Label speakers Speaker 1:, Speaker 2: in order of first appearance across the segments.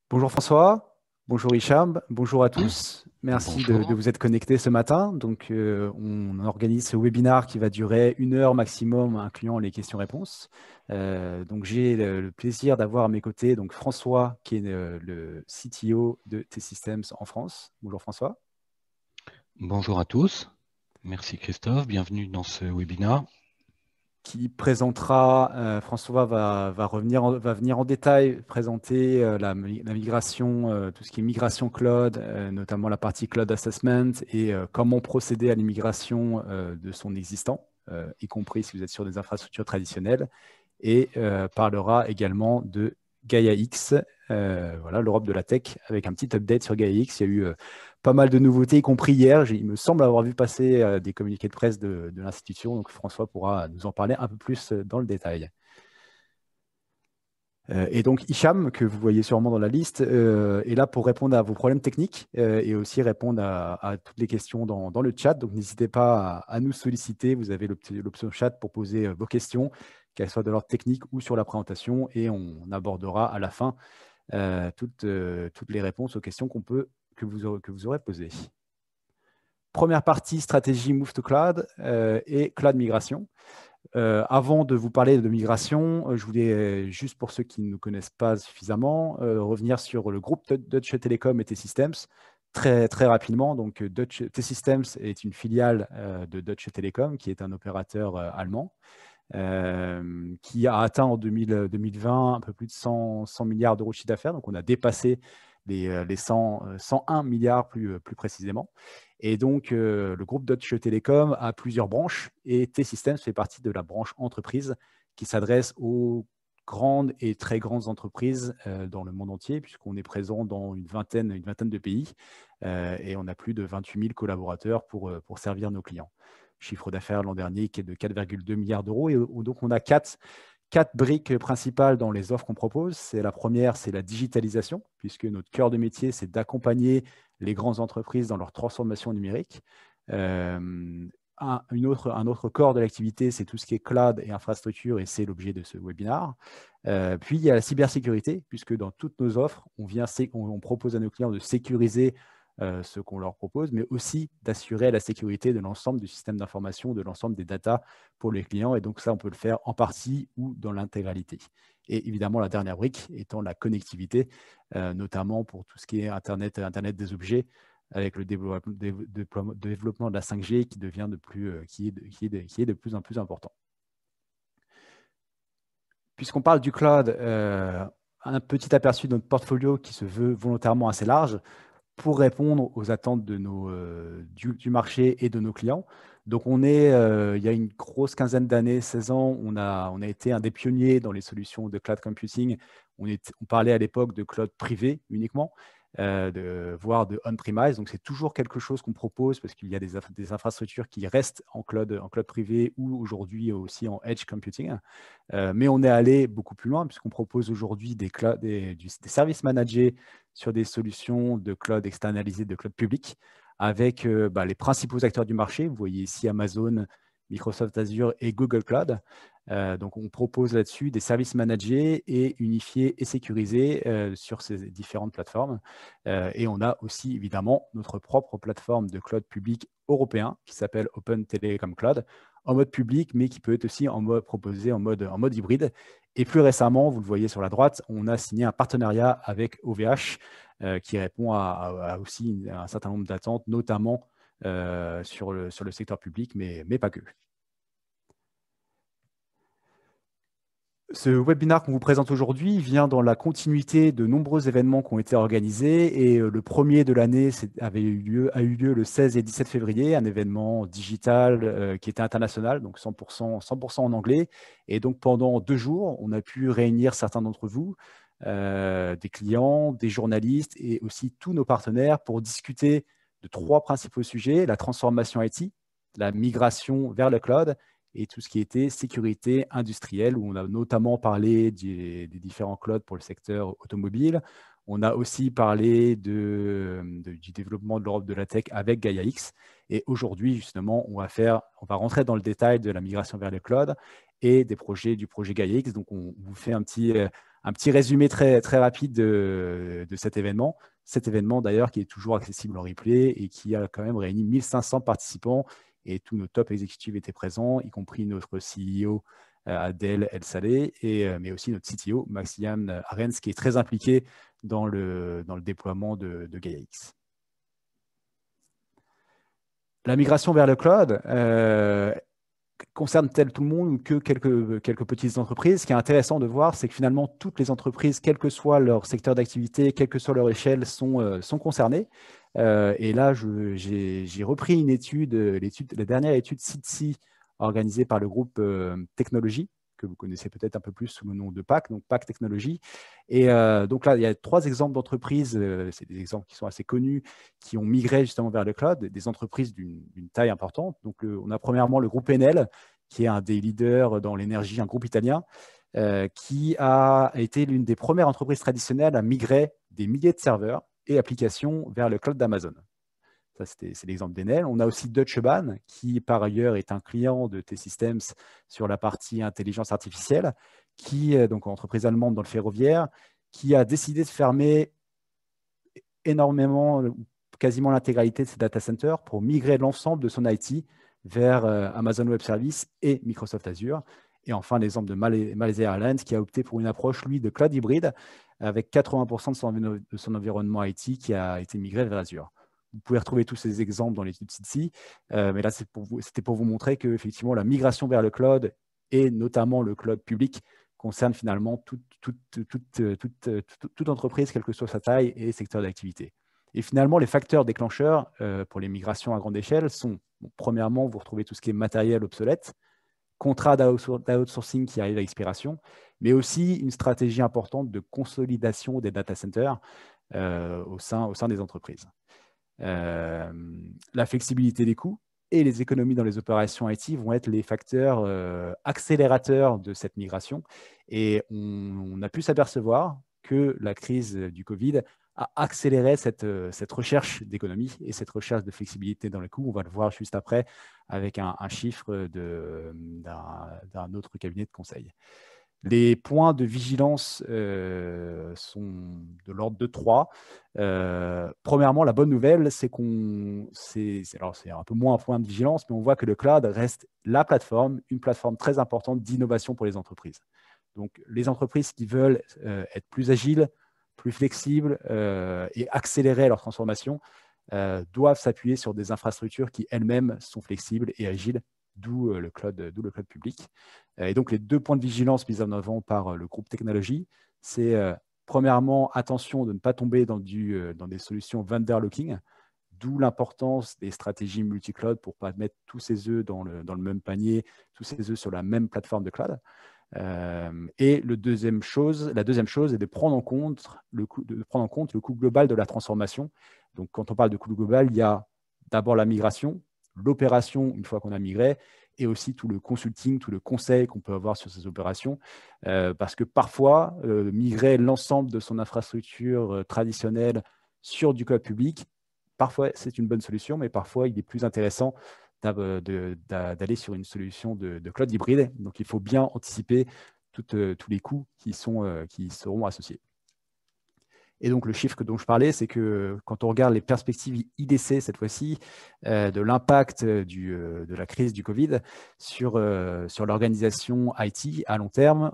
Speaker 1: Bonjour François, bonjour Hicham, bonjour à tous. Merci de
Speaker 2: Bonjour.
Speaker 1: vous être connectés ce matin. Donc, on organise ce webinaire qui va durer 1 heure maximum, incluant les questions-réponses. Donc, j'ai le plaisir d'avoir à mes côtés donc François, qui est le CTO de T-Systems en France. Bonjour François.
Speaker 2: Bonjour à tous. Merci Christophe. Bienvenue dans ce webinaire.
Speaker 1: Qui présentera, François va venir en détail présenter la migration, tout ce qui est migration cloud, notamment la partie cloud assessment et comment procéder à l'immigration de son existant, y compris si vous êtes sur des infrastructures traditionnelles, et parlera également de Gaia X, voilà, l'Europe de la tech, avec un petit update sur Gaia X. Il y a eu pas mal de nouveautés, y compris hier. Il me semble avoir vu passer des communiqués de presse de l'institution. Donc, François pourra nous en parler un peu plus dans le détail. Et donc, Hicham, que vous voyez sûrement dans la liste, est là pour répondre à vos problèmes techniques et aussi répondre à toutes les questions dans le chat. Donc, n'hésitez pas à nous solliciter. Vous avez l'option chat pour poser vos questions, qu'elles soient de l'ordre technique ou sur la présentation. Et on abordera à la fin toutes les réponses aux questions que vous aurez posées. Première partie, stratégie Move to Cloud et Cloud Migration. Avant de vous parler de migration, je voulais, juste pour ceux qui ne nous connaissent pas suffisamment, revenir sur le groupe Deutsche Telekom et T-Systems très rapidement. Donc, T-Systems est une filiale de Deutsche Telekom, qui est un opérateur allemand, qui a atteint en 2020 un peu plus de 100 milliards d'euros de chiffre d'affaires. Donc, on a dépassé les 101 milliards plus précisément. Et donc, le groupe Deutsche Telekom a plusieurs branches et T-Systems fait partie de la branche entreprise qui s'adresse aux grandes et très grandes entreprises dans le monde entier, puisqu'on est présent dans une vingtaine de pays et on a plus de 28 000 collaborateurs pour servir nos clients. Chiffre d'affaires l'an dernier qui est de 4,2 milliards d'euros. Et donc, on a quatre briques principales dans les offres qu'on propose. La première, c'est la digitalisation, puisque notre cœur de métier, c'est d'accompagner les grandes entreprises dans leur transformation numérique. Un autre corps de l'activité, c'est tout ce qui est cloud et infrastructure, et c'est l'objet de ce webinaire. Puis, il y a la cybersécurité, puisque dans toutes nos offres, on propose à nos clients de sécuriser ce qu'on leur propose, mais aussi d'assurer la sécurité de l'ensemble du système d'information, de l'ensemble des datas pour les clients. Et donc ça, on peut le faire en partie ou dans l'intégralité. Et évidemment, la dernière brique étant la connectivité, notamment pour tout ce qui est Internet des objets, avec le développement de la 5G qui devient qui est de plus en plus important. Puisqu'on parle du cloud, un petit aperçu de notre portfolio qui se veut volontairement assez large, pour répondre aux attentes du marché et de nos clients. Donc, il y a une grosse quinzaine d'années, 16 ans, on a été un des pionniers dans les solutions de cloud computing. On parlait à l'époque de cloud privé uniquement, voire de on-premise. Donc, c'est toujours quelque chose qu'on propose parce qu'il y a des infrastructures qui restent en cloud privé ou aujourd'hui aussi en edge computing. Mais on est allé beaucoup plus loin puisqu'on propose aujourd'hui des services managés sur des solutions de cloud externalisé, de cloud public, avec les principaux acteurs du marché. Vous voyez ici Amazon, Microsoft Azure et Google Cloud. Donc, on propose là-dessus des services managés et unifiés et sécurisés sur ces différentes plateformes. Et on a aussi, évidemment, notre propre plateforme de cloud public européen qui s'appelle Open Telecom Cloud, en mode public, mais qui peut être aussi proposé en mode hybride. Et plus récemment, vous le voyez sur la droite, on a signé un partenariat avec OVH qui répond à aussi un certain nombre d'attentes, notamment sur le secteur public, mais pas que. Ce webinaire qu'on vous présente aujourd'hui vient dans la continuité de nombreux événements qui ont été organisés. Et le premier de l'année a eu lieu le 16 et 17 février, un événement digital qui était international, donc 100% en anglais. Et donc, pendant 2 jours, on a pu réunir certains d'entre vous, des clients, des journalistes et aussi tous nos partenaires pour discuter de 3 principaux sujets: la transformation IT, la migration vers le cloud et tout ce qui était sécurité industrielle, où on a notamment parlé des différents clouds pour le secteur automobile. On a aussi parlé du développement de l'Europe de la tech avec Gaia X. Et aujourd'hui, justement, on va rentrer dans le détail de la migration vers le cloud et du projet Gaia X. Donc, on vous fait un Un petit résumé très, très rapide de cet événement. Cet événement, d'ailleurs, qui est toujours accessible en replay et qui a quand même réuni 1500 participants et tous nos top exécutifs étaient présents, y compris notre CEO Adèle El Saleh, mais aussi notre CTO Maxime Arens, qui est très impliqué dans le déploiement de GaiaX. La migration vers le cloud concerne-t-elle tout le monde ou que quelques petites entreprises? Ce qui est intéressant de voir, c'est que finalement, toutes les entreprises, quel que soit leur secteur d'activité, quelle que soit leur échelle, sont concernées. Et là, j'ai repris une étude, la dernière étude CITSI organisée par le groupe Technologie, que vous connaissez peut-être un peu plus sous le nom de PAC, donc PAC Technologie. Et donc là, il y a 3 exemples d'entreprises, c'est des exemples qui sont assez connus, qui ont migré justement vers le cloud, des entreprises d'une taille importante. Donc, on a premièrement le groupe Enel, qui est un des leaders dans l'énergie, un groupe italien, qui a été l'une des premières entreprises traditionnelles à migrer des milliers de serveurs et applications vers le cloud d'Amazon. Ça, c'est l'exemple d'Enel. On a aussi Deutsche Bahn, qui par ailleurs est un client de T-Systems sur la partie intelligence artificielle, qui est donc une entreprise allemande dans le ferroviaire, qui a décidé de fermer énormément, quasiment l'intégralité de ses data centers pour migrer l'ensemble de son IT vers Amazon Web Services et Microsoft Azure. Et enfin, l'exemple de Malaysia Airlines, qui a opté pour une approche, lui, de cloud hybride, avec 80% de son environnement IT qui a été migré vers Azure. Vous pouvez retrouver tous ces exemples dans l'étude CITSI, mais là, c'était pour vous montrer que effectivement, la migration vers le cloud, et notamment le cloud public, concerne finalement toute entreprise, quelle que soit sa taille et secteur d'activité. Et finalement, les facteurs déclencheurs pour les migrations à grande échelle sont, premièrement, vous retrouvez tout ce qui est matériel obsolète, contrat d'outsourcing qui arrive à expiration, mais aussi une stratégie importante de consolidation des data centers au sein des entreprises. La flexibilité des coûts et les économies dans les opérations IT vont être les facteurs accélérateurs de cette migration. Et on a pu s'apercevoir que la crise du Covid a accéléré cette recherche d'économie et cette recherche de flexibilité dans les coûts. On va le voir juste après avec un chiffre d'un autre cabinet de conseil. Les points de vigilance sont de l'ordre de 3. Premièrement, la bonne nouvelle, c'est c'est un peu moins un point de vigilance, mais on voit que le cloud reste la plateforme, une plateforme très importante d'innovation pour les entreprises. Donc, les entreprises qui veulent être plus agiles, plus flexibles et accélérer leur transformation doivent s'appuyer sur des infrastructures qui elles-mêmes sont flexibles et agiles, d'où le cloud public. Et donc, les 2 points de vigilance mis en avant par le groupe Technologie, c'est premièrement, attention de ne pas tomber dans des solutions vendor locking, d'où l'importance des stratégies multi-cloud pour ne pas mettre tous ses œufs dans le même panier, tous ses œufs sur la même plateforme de cloud. Et la deuxième chose est de prendre en compte le coût global de la transformation. Donc, quand on parle de coût global, il y a d'abord la migration, l'opération une fois qu'on a migré, et aussi tout le consulting, tout le conseil qu'on peut avoir sur ces opérations. Parce que parfois, migrer l'ensemble de son infrastructure traditionnelle sur du cloud public, parfois c'est une bonne solution, mais parfois il est plus intéressant d'aller sur une solution de cloud hybride. Donc, il faut bien anticiper tous les coûts qui seront associés. Et donc, le chiffre dont je parlais, c'est que quand on regarde les perspectives IDC cette fois-ci, de l'impact de la crise du Covid sur l'organisation IT à long terme,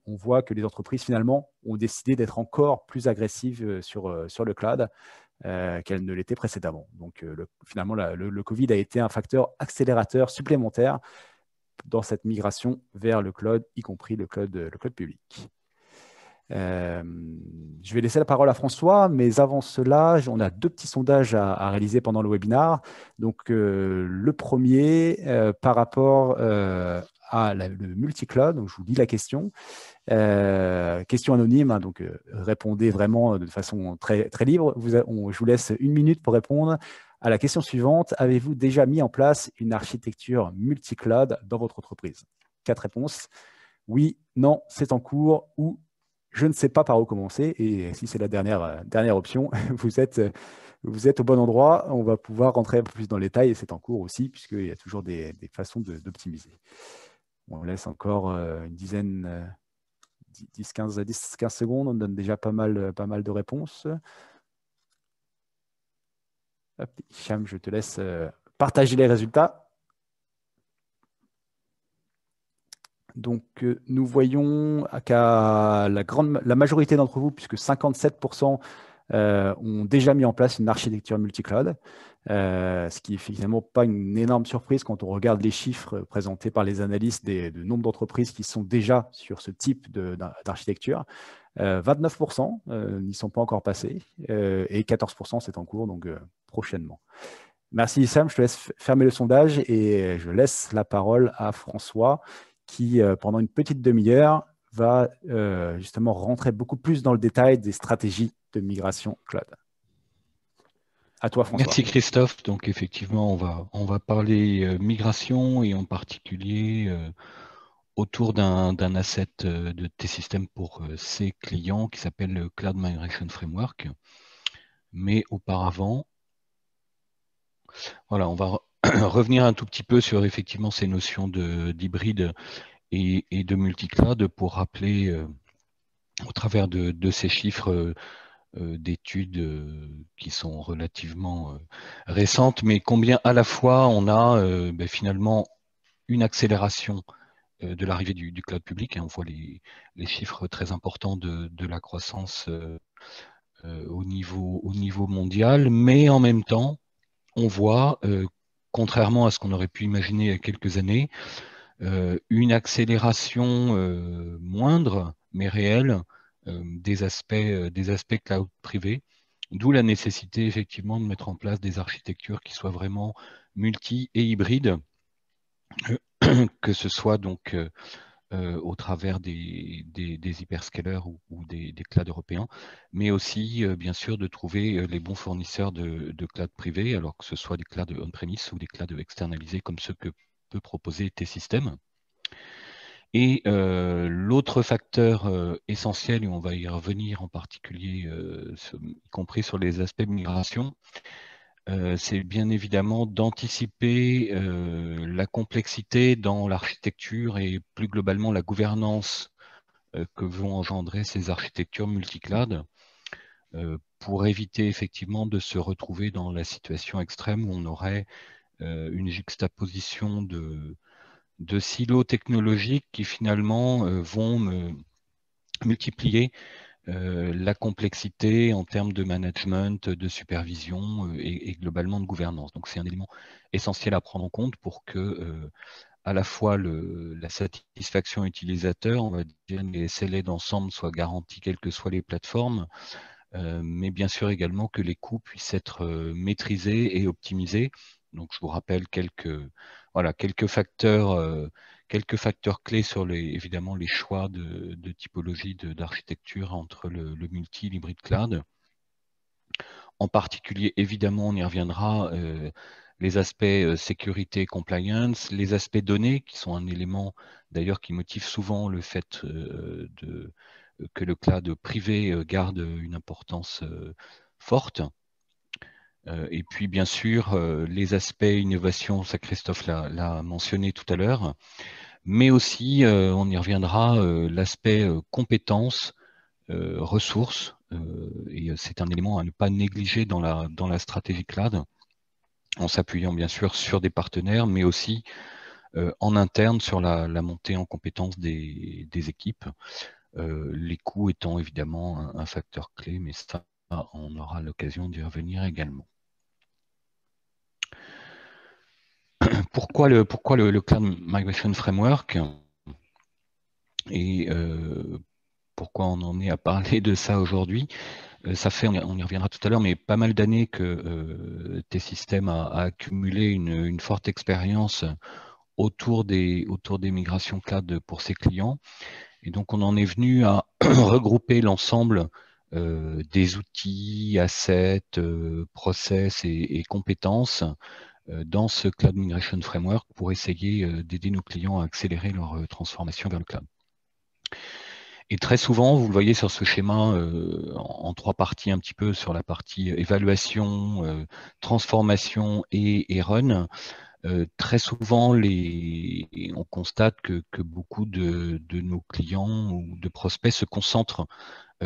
Speaker 1: on voit que les entreprises finalement ont décidé d'être encore plus agressives sur le cloud qu'elles ne l'étaient précédemment. Donc, finalement, le Covid a été un facteur accélérateur supplémentaire dans cette migration vers le cloud, y compris le cloud public. Je vais laisser la parole à François, mais avant cela, on a 2 petits sondages à réaliser pendant le webinaire. Donc, le premier, par rapport à le multi-cloud, donc je vous lis la question. Question anonyme, hein, donc répondez vraiment de façon très, très libre. Je vous laisse 1 minute pour répondre à la question suivante. Avez-vous déjà mis en place une architecture multi-cloud dans votre entreprise? 4 réponses. Oui, non, c'est en cours ou je ne sais pas par où commencer. Et si c'est la dernière option, vous êtes au bon endroit. On va pouvoir rentrer un peu plus dans le détail et c'est en cours aussi, puisqu'il y a toujours des façons d'optimiser. On laisse encore une dizaine 10-15 secondes, on donne déjà pas mal de réponses. Hop, Hicham, je te laisse partager les résultats. Donc, nous voyons qu'à la majorité d'entre vous, puisque 57% ont déjà mis en place une architecture multi-cloud, ce qui n'est finalement pas une énorme surprise quand on regarde les chiffres présentés par les analystes du nombre d'entreprises qui sont déjà sur ce type d'architecture. 29% n'y sont pas encore passés et 14% c'est en cours, donc prochainement. Merci Issam, je te laisse fermer le sondage et je laisse la parole à François qui, pendant une petite demi-heure, va justement rentrer beaucoup plus dans le détail des stratégies de migration cloud. À toi, François.
Speaker 2: Merci Christophe. Donc effectivement, on va parler migration et en particulier autour d'un asset de T-Systems pour ses clients qui s'appelle le Cloud Migration Framework. Mais auparavant, voilà, on va revenir un tout petit peu sur effectivement ces notions d'hybride et de multi-cloud pour rappeler au travers de ces chiffres d'études qui sont relativement récentes, mais combien à la fois on a finalement une accélération de l'arrivée du cloud public. On voit les chiffres très importants de la croissance au niveau mondial, mais en même temps, on voit, contrairement à ce qu'on aurait pu imaginer il y a quelques années, une accélération moindre, mais réelle, des aspects cloud privés, d'où la nécessité effectivement de mettre en place des architectures qui soient vraiment multi et hybrides, que ce soit donc au travers des hyperscalers ou des clouds européens, mais aussi bien sûr de trouver les bons fournisseurs de cloud privés, alors que ce soit des clouds on-premise ou des clouds externalisés comme ceux que peut proposer T-Systems. Et l'autre facteur essentiel, et on va y revenir en particulier, y compris sur les aspects de migration, c'est bien évidemment d'anticiper la complexité dans l'architecture et plus globalement la gouvernance que vont engendrer ces architectures multi-cloud pour éviter effectivement de se retrouver dans la situation extrême où on aurait une juxtaposition de silos technologiques qui finalement vont multiplier la complexité en termes de management, de supervision et globalement de gouvernance. Donc c'est un élément essentiel à prendre en compte pour que à la fois la satisfaction utilisateur, on va dire les SLA d'ensemble soient garantis quelles que soient les plateformes, mais bien sûr également que les coûts puissent être maîtrisés et optimisés. Donc je vous rappelle quelques facteurs clés sur évidemment les choix de typologie d'architecture entre le multi et l'hybride cloud. En particulier, évidemment, on y reviendra, les aspects sécurité et compliance, les aspects données, qui sont un élément d'ailleurs qui motive souvent le fait que le cloud privé garde une importance forte. Et puis, bien sûr, les aspects innovation, ça Christophe l'a mentionné tout à l'heure, mais aussi, on y reviendra, l'aspect compétences, ressources, et c'est un élément à ne pas négliger dans la stratégie cloud, en s'appuyant bien sûr sur des partenaires, mais aussi en interne sur la montée en compétences des équipes, les coûts étant évidemment un facteur clé, mais ça, on aura l'occasion d'y revenir également. Pourquoi le Cloud Migration Framework et pourquoi on en est à parler de ça aujourd'hui? Ça fait, on y reviendra tout à l'heure, mais pas mal d'années que T-Systems a accumulé une forte expérience autour des migrations cloud pour ses clients. Et donc, on en est venu à regrouper l'ensemble des outils, assets, process et compétences dans ce Cloud Migration Framework pour essayer d'aider nos clients à accélérer leur transformation vers le cloud. Et très souvent, vous le voyez sur ce schéma en trois parties, un petit peu sur la partie évaluation, transformation et run. Très souvent, on constate que beaucoup de nos clients ou de prospects se concentrent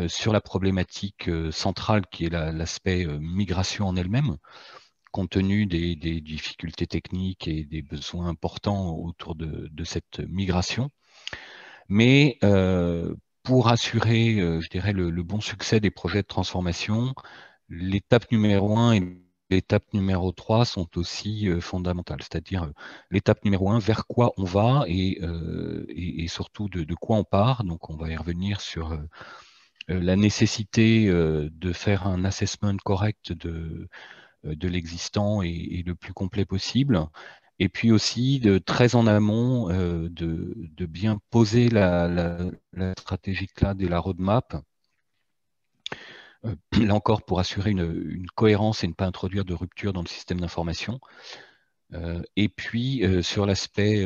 Speaker 2: sur la problématique centrale qui est l'aspect migration en elle-même, compte tenu des difficultés techniques et des besoins importants autour de cette migration. Mais pour assurer, je dirais, le bon succès des projets de transformation, l'étape numéro 1 et l'étape numéro 3 sont aussi fondamentales. C'est-à-dire l'étape numéro 1, vers quoi on va et surtout de quoi on part. Donc on va y revenir sur la nécessité de faire un assessment correct de l'existant et le plus complet possible. Et puis aussi, très en amont, de bien poser la stratégie cloud et la roadmap. Là encore, pour assurer une cohérence et ne pas introduire de rupture dans le système d'information. Et puis, sur l'aspect,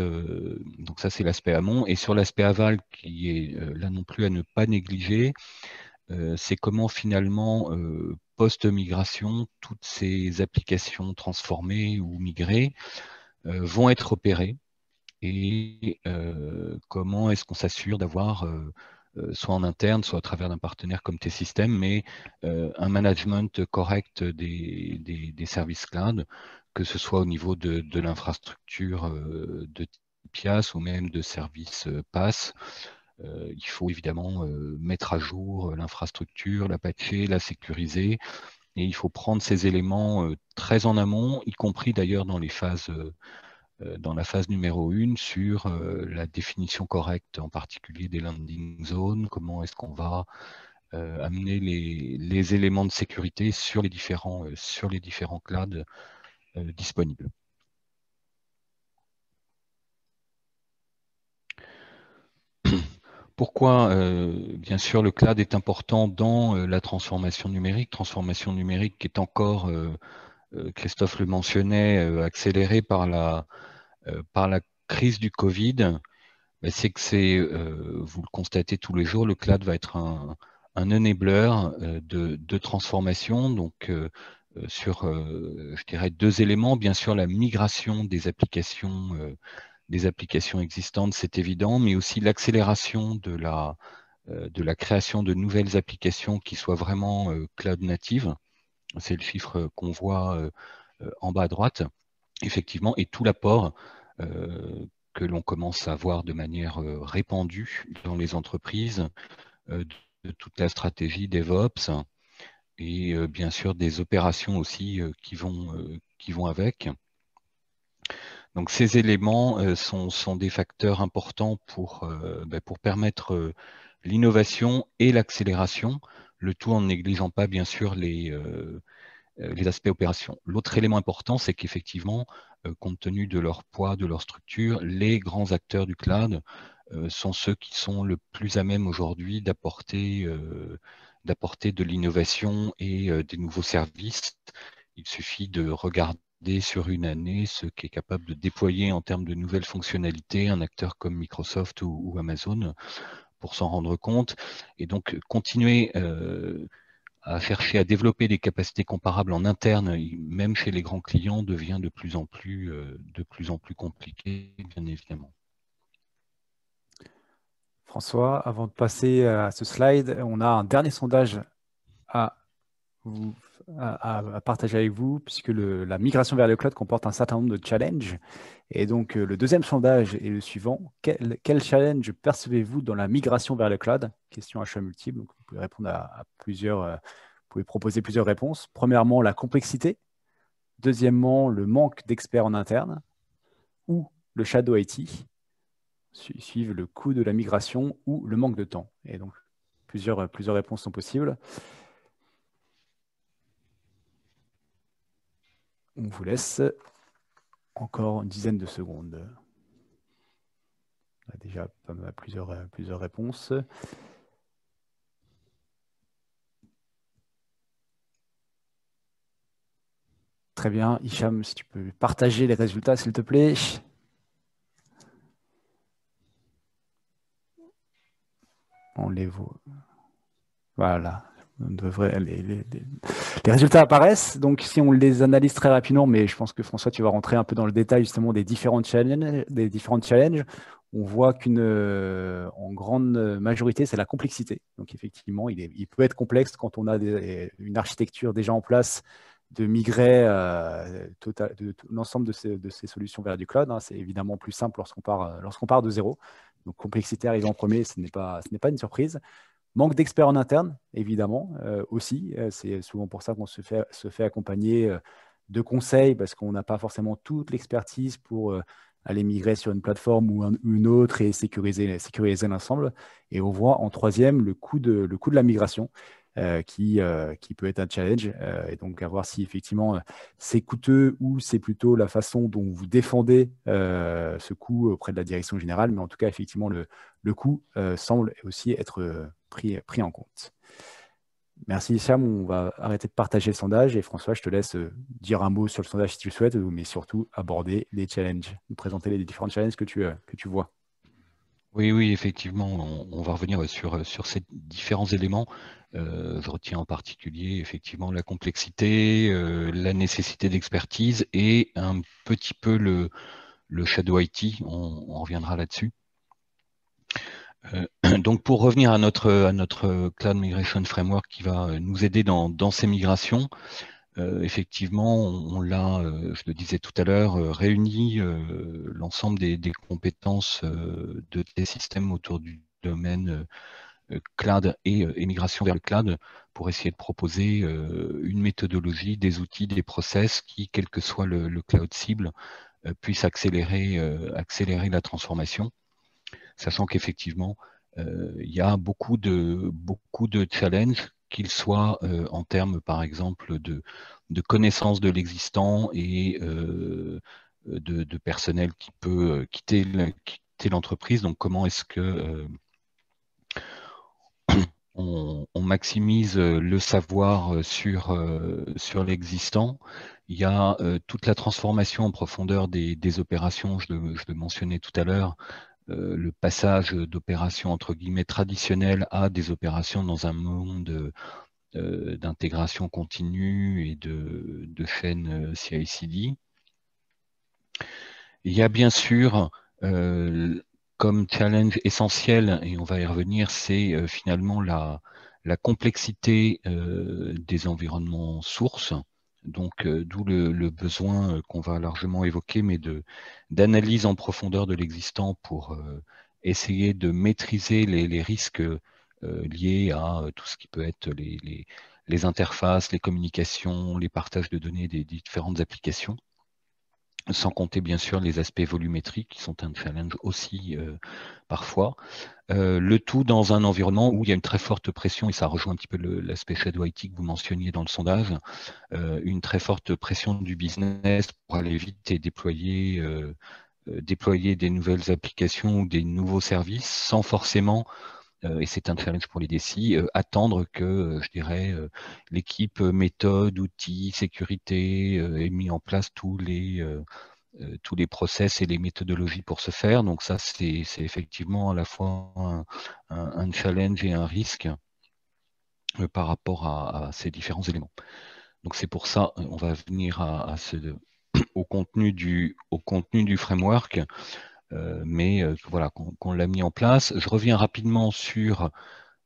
Speaker 2: donc ça c'est l'aspect amont, et sur l'aspect aval, qui est là non plus à ne pas négliger, c'est comment finalement, post-migration, toutes ces applications transformées ou migrées vont être opérées et comment est-ce qu'on s'assure d'avoir, soit en interne, soit à travers d'un partenaire comme T-Systems, mais un management correct des services cloud, que ce soit au niveau de l'infrastructure de PIAS ou même de services PaaS. Il faut évidemment mettre à jour l'infrastructure, la patcher, la sécuriser, et il faut prendre ces éléments très en amont, y compris d'ailleurs dans la phase numéro 1 sur la définition correcte, en particulier des landing zones, comment est-ce qu'on va amener les éléments de sécurité sur les différents clouds disponibles. Pourquoi, bien sûr, le cloud est important dans la transformation numérique qui est encore, Christophe le mentionnait, accélérée par la crise du Covid. C'est que vous le constatez tous les jours, le cloud va être un enabler de transformation, donc sur, je dirais, 2 éléments. Bien sûr, la migration des applications existantes, c'est évident, mais aussi l'accélération de la création de nouvelles applications qui soient vraiment cloud native. C'est le chiffre qu'on voit en bas à droite, effectivement, et tout l'apport que l'on commence à voir de manière répandue dans les entreprises, de toute la stratégie DevOps et bien sûr des opérations aussi qui vont avec. Donc ces éléments sont des facteurs importants pour permettre l'innovation et l'accélération, le tout en ne négligeant pas bien sûr les aspects opérations. L'autre élément important, c'est qu'effectivement, compte tenu de leur poids, de leur structure, les grands acteurs du cloud sont ceux qui sont le plus à même aujourd'hui d'apporter de l'innovation et des nouveaux services. Il suffit de regarder sur une année ce qui est capable de déployer en termes de nouvelles fonctionnalités un acteur comme Microsoft ou Amazon pour s'en rendre compte. Et donc, continuer à chercher à développer des capacités comparables en interne, même chez les grands clients, devient de plus en plus compliqué, bien évidemment.
Speaker 1: François, avant de passer à ce slide, on a un dernier sondage à partager avec vous, puisque la migration vers le cloud comporte un certain nombre de challenges. Et donc, le deuxième sondage est le suivant. Quel challenge percevez-vous dans la migration vers le cloud? Question à choix multiple. Donc, vous pouvez répondre à plusieurs, vous pouvez proposer plusieurs réponses. Premièrement, la complexité. Deuxièmement, le manque d'experts en interne. Ou le shadow IT. Suivent le coût de la migration ou le manque de temps. Et donc, plusieurs réponses sont possibles. On vous laisse encore une dizaine de secondes. On a déjà plusieurs réponses. Très bien. Hicham, si tu peux partager les résultats, s'il te plaît. On les voit. Voilà. Les résultats apparaissent. Donc, si on les analyse très rapidement, mais je pense que François, tu vas rentrer un peu dans le détail justement des différentes challenges, on voit en grande majorité, c'est la complexité. Donc, effectivement, il peut être complexe quand on a une architecture déjà en place de migrer l'ensemble de ces solutions vers du cloud, hein. C'est évidemment plus simple lorsqu'on part de zéro. Donc, complexité arrive en premier, ce n'est pas une surprise. Manque d'experts en interne, évidemment, aussi. C'est souvent pour ça qu'on se fait accompagner de conseils parce qu'on n'a pas forcément toute l'expertise pour aller migrer sur une plateforme ou une autre et sécuriser l'ensemble. Et on voit en troisième le coût de la migration qui peut être un challenge. Et donc, à voir si effectivement c'est coûteux ou c'est plutôt la façon dont vous défendez ce coût auprès de la direction générale. Mais en tout cas, effectivement, le coût semble aussi être pris en compte. Merci Hicham, on va arrêter de partager le sondage et François, je te laisse dire un mot sur le sondage si tu le souhaites, mais surtout aborder les challenges, nous présenter les différents challenges que tu vois.
Speaker 2: Oui, oui, effectivement, on va revenir sur ces différents éléments. Je retiens en particulier effectivement la complexité, la nécessité d'expertise et un petit peu le shadow IT, on reviendra là-dessus. Donc pour revenir à notre Cloud Migration Framework qui va nous aider dans ces migrations, effectivement, on l'a, je le disais tout à l'heure, réuni l'ensemble des compétences de tes systèmes autour du domaine cloud et migration vers le cloud pour essayer de proposer une méthodologie, des outils, des process qui, quel que soit le cloud cible, puissent accélérer la transformation, sachant qu'effectivement, il y a beaucoup de challenges, qu'ils soient en termes, par exemple, de connaissance de l'existant et de personnel qui peut quitter l'entreprise. Donc, comment est-ce que on maximise le savoir sur l'existant? Il y a toute la transformation en profondeur des opérations, je le mentionnais tout à l'heure, le passage d'opérations entre guillemets traditionnelles à des opérations dans un monde d'intégration continue et de chaîne CI/CD. Il y a bien sûr comme challenge essentiel, et on va y revenir, c'est finalement la complexité des environnements sources. Donc, d'où le besoin qu'on va largement évoquer, mais d'analyse en profondeur de l'existant pour essayer de maîtriser les risques liés à tout ce qui peut être les interfaces, les communications, les partages de données des différentes applications, sans compter bien sûr les aspects volumétriques qui sont un challenge aussi parfois. Le tout dans un environnement où il y a une très forte pression, et ça rejoint un petit peu l'aspect shadow IT que vous mentionniez dans le sondage, une très forte pression du business pour aller vite et déployer des nouvelles applications ou des nouveaux services sans forcément, et c'est un challenge pour les DSI, attendre que, je dirais, l'équipe méthode, outils, sécurité ait mis en place tous les process et les méthodologies pour ce faire. Donc ça, c'est effectivement à la fois un challenge et un risque par rapport à ces différents éléments. Donc c'est pour ça, on va venir au contenu du framework, mais voilà, qu'on l'a mis en place. Je reviens rapidement sur,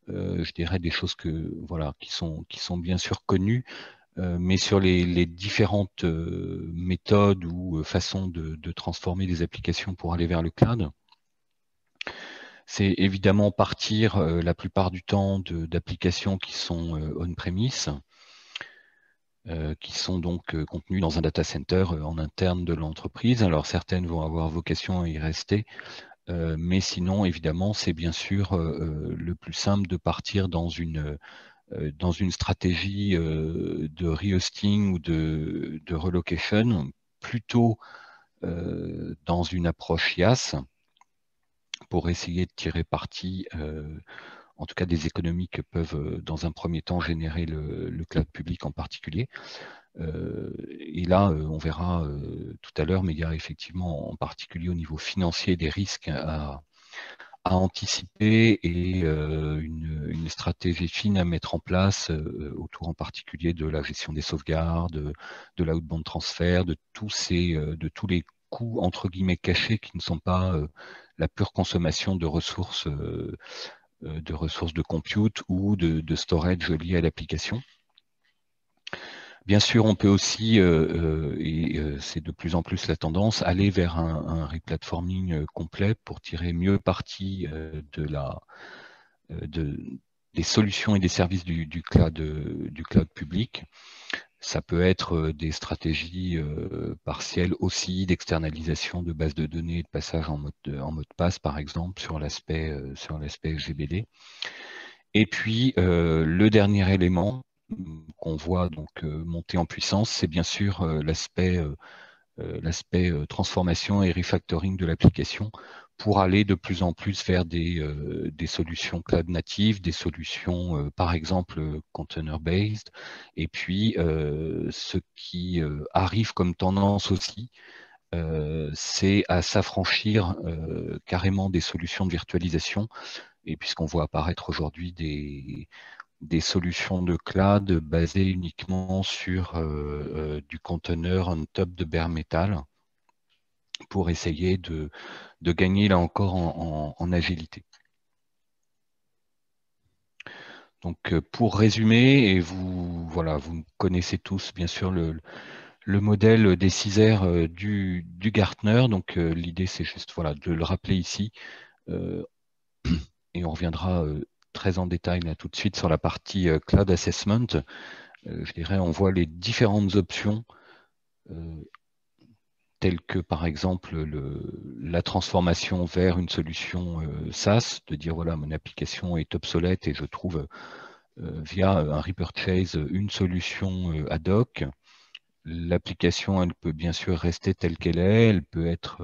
Speaker 2: je dirais, des choses qui sont bien sûr connues, mais sur les différentes méthodes ou façons de transformer des applications pour aller vers le cloud. C'est évidemment partir la plupart du temps d'applications qui sont on-premise, qui sont donc contenues dans un data center en interne de l'entreprise. Alors certaines vont avoir vocation à y rester, mais sinon, évidemment, c'est bien sûr le plus simple de partir dans une stratégie de rehosting ou de relocation, plutôt dans une approche IaaS, pour essayer de tirer parti, en tout cas des économies que peuvent dans un premier temps générer le cloud public en particulier. Et là, on verra tout à l'heure, mais il y a effectivement en particulier au niveau financier des risques à anticiper et une stratégie fine à mettre en place autour en particulier de la gestion des sauvegardes, de l'outbound transfert, de tous les coûts entre guillemets cachés qui ne sont pas la pure consommation de ressources de compute ou de storage liées à l'application. Bien sûr, on peut aussi, et c'est de plus en plus la tendance, aller vers un replatforming complet pour tirer mieux parti des solutions et des services du cloud public. Ça peut être des stratégies partielles aussi d'externalisation de bases de données et de passage en mode pass, par exemple, sur l'aspect GBD. Et puis, le dernier élément qu'on voit donc monter en puissance, c'est bien sûr l'aspect transformation et refactoring de l'application pour aller de plus en plus vers des solutions cloud natives, des solutions par exemple container-based, et puis ce qui arrive comme tendance aussi, c'est à s'affranchir carrément des solutions de virtualisation, et puisqu'on voit apparaître aujourd'hui des solutions de cloud basées uniquement sur du container on top de bare metal pour essayer de gagner là encore en agilité. Donc pour résumer, et vous connaissez tous bien sûr le modèle des 6 R du Gartner. Donc l'idée c'est juste de le rappeler ici et on reviendra très en détail là tout de suite sur la partie Cloud Assessment. Je dirais, on voit les différentes options telles que par exemple la transformation vers une solution SaaS, de dire voilà, mon application est obsolète et je trouve via un repurchase une solution ad hoc. L'application, elle peut bien sûr rester telle qu'elle est, elle peut être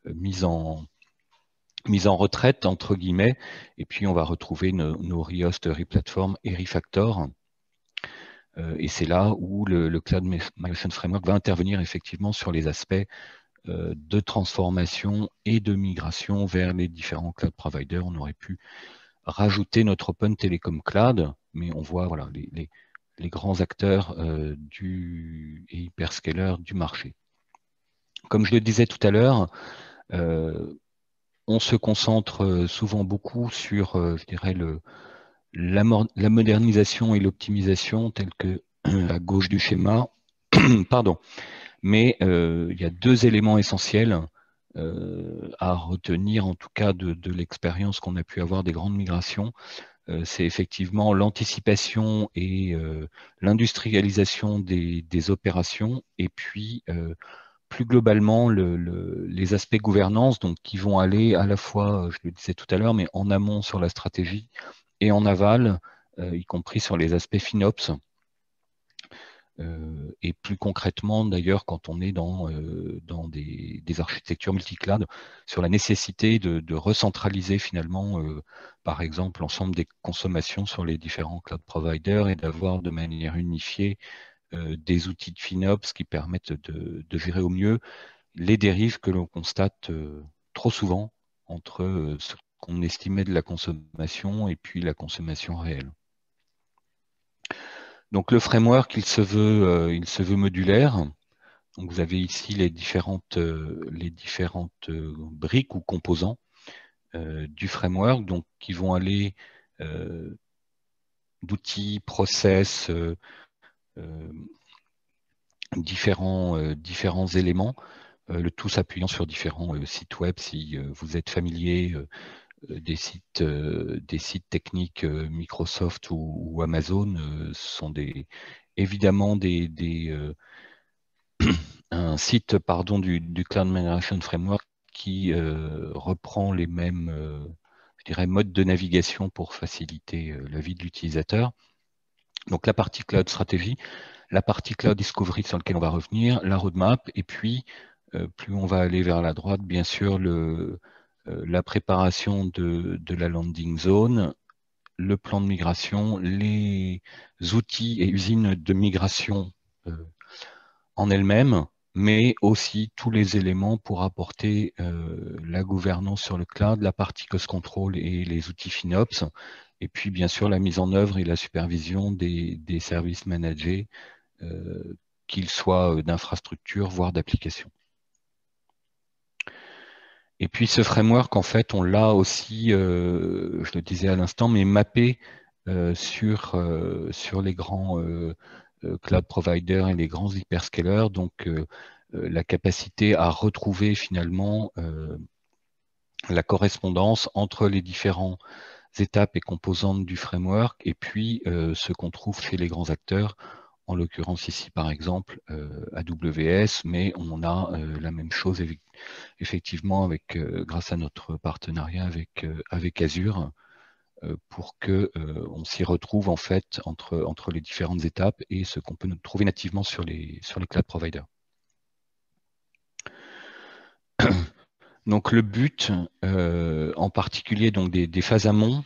Speaker 2: mise en retraite, entre guillemets, et puis on va retrouver nos rehost, replatform et refactor. Et c'est là où le Cloud Migration Framework va intervenir effectivement sur les aspects de transformation et de migration vers les différents cloud providers. On aurait pu rajouter notre Open Telecom Cloud, mais on voit les grands acteurs et hyperscalers du marché. Comme je le disais tout à l'heure, on se concentre souvent beaucoup sur, je dirais, la modernisation et l'optimisation telle que à gauche du schéma. Pardon. Mais il y a 2 éléments essentiels à retenir, en tout cas de l'expérience qu'on a pu avoir des grandes migrations. C'est effectivement l'anticipation et l'industrialisation des opérations, et puis plus globalement les aspects gouvernance, donc qui vont aller à la fois, je le disais tout à l'heure, mais en amont sur la stratégie et en aval, y compris sur les aspects FinOps. Et plus concrètement, d'ailleurs, quand on est dans des architectures multi-cloud, sur la nécessité de recentraliser finalement, par exemple, l'ensemble des consommations sur les différents cloud providers et d'avoir de manière unifiée des outils de FinOps qui permettent de gérer au mieux les dérives que l'on constate trop souvent entre ce qu'on estimait de la consommation et puis la consommation réelle. Donc le framework, il se veut modulaire. Donc vous avez ici les différentes briques ou composants du framework, donc qui vont aller d'outils, process, différents éléments, le tout s'appuyant sur différents sites web. Si vous êtes familier des sites techniques Microsoft ou Amazon, sont évidemment un site du Cloud Migration Framework qui reprend les mêmes je dirais, modes de navigation pour faciliter la vie de l'utilisateur. Donc la partie Cloud Stratégie, la partie Cloud Discovery sur laquelle on va revenir, la roadmap, et puis plus on va aller vers la droite, bien sûr, la préparation de la landing zone, le plan de migration, les outils et usines de migration en elles-mêmes, mais aussi tous les éléments pour apporter la gouvernance sur le cloud, la partie cost control et les outils FinOps, et puis bien sûr la mise en œuvre et la supervision des services managés, qu'ils soient d'infrastructure, voire d'applications. Et puis ce framework, en fait, on l'a aussi, je le disais à l'instant, mais mappé sur les grands cloud providers et les grands hyperscalers, donc la capacité à retrouver finalement la correspondance entre les différentes étapes et composantes du framework et puis ce qu'on trouve chez les grands acteurs, en l'occurrence ici par exemple AWS, mais on a la même chose effectivement avec, grâce à notre partenariat avec Azure, pour que on s'y retrouve en fait entre les différentes étapes et ce qu'on peut trouver nativement sur les cloud providers. Donc le but, en particulier donc des phases amont,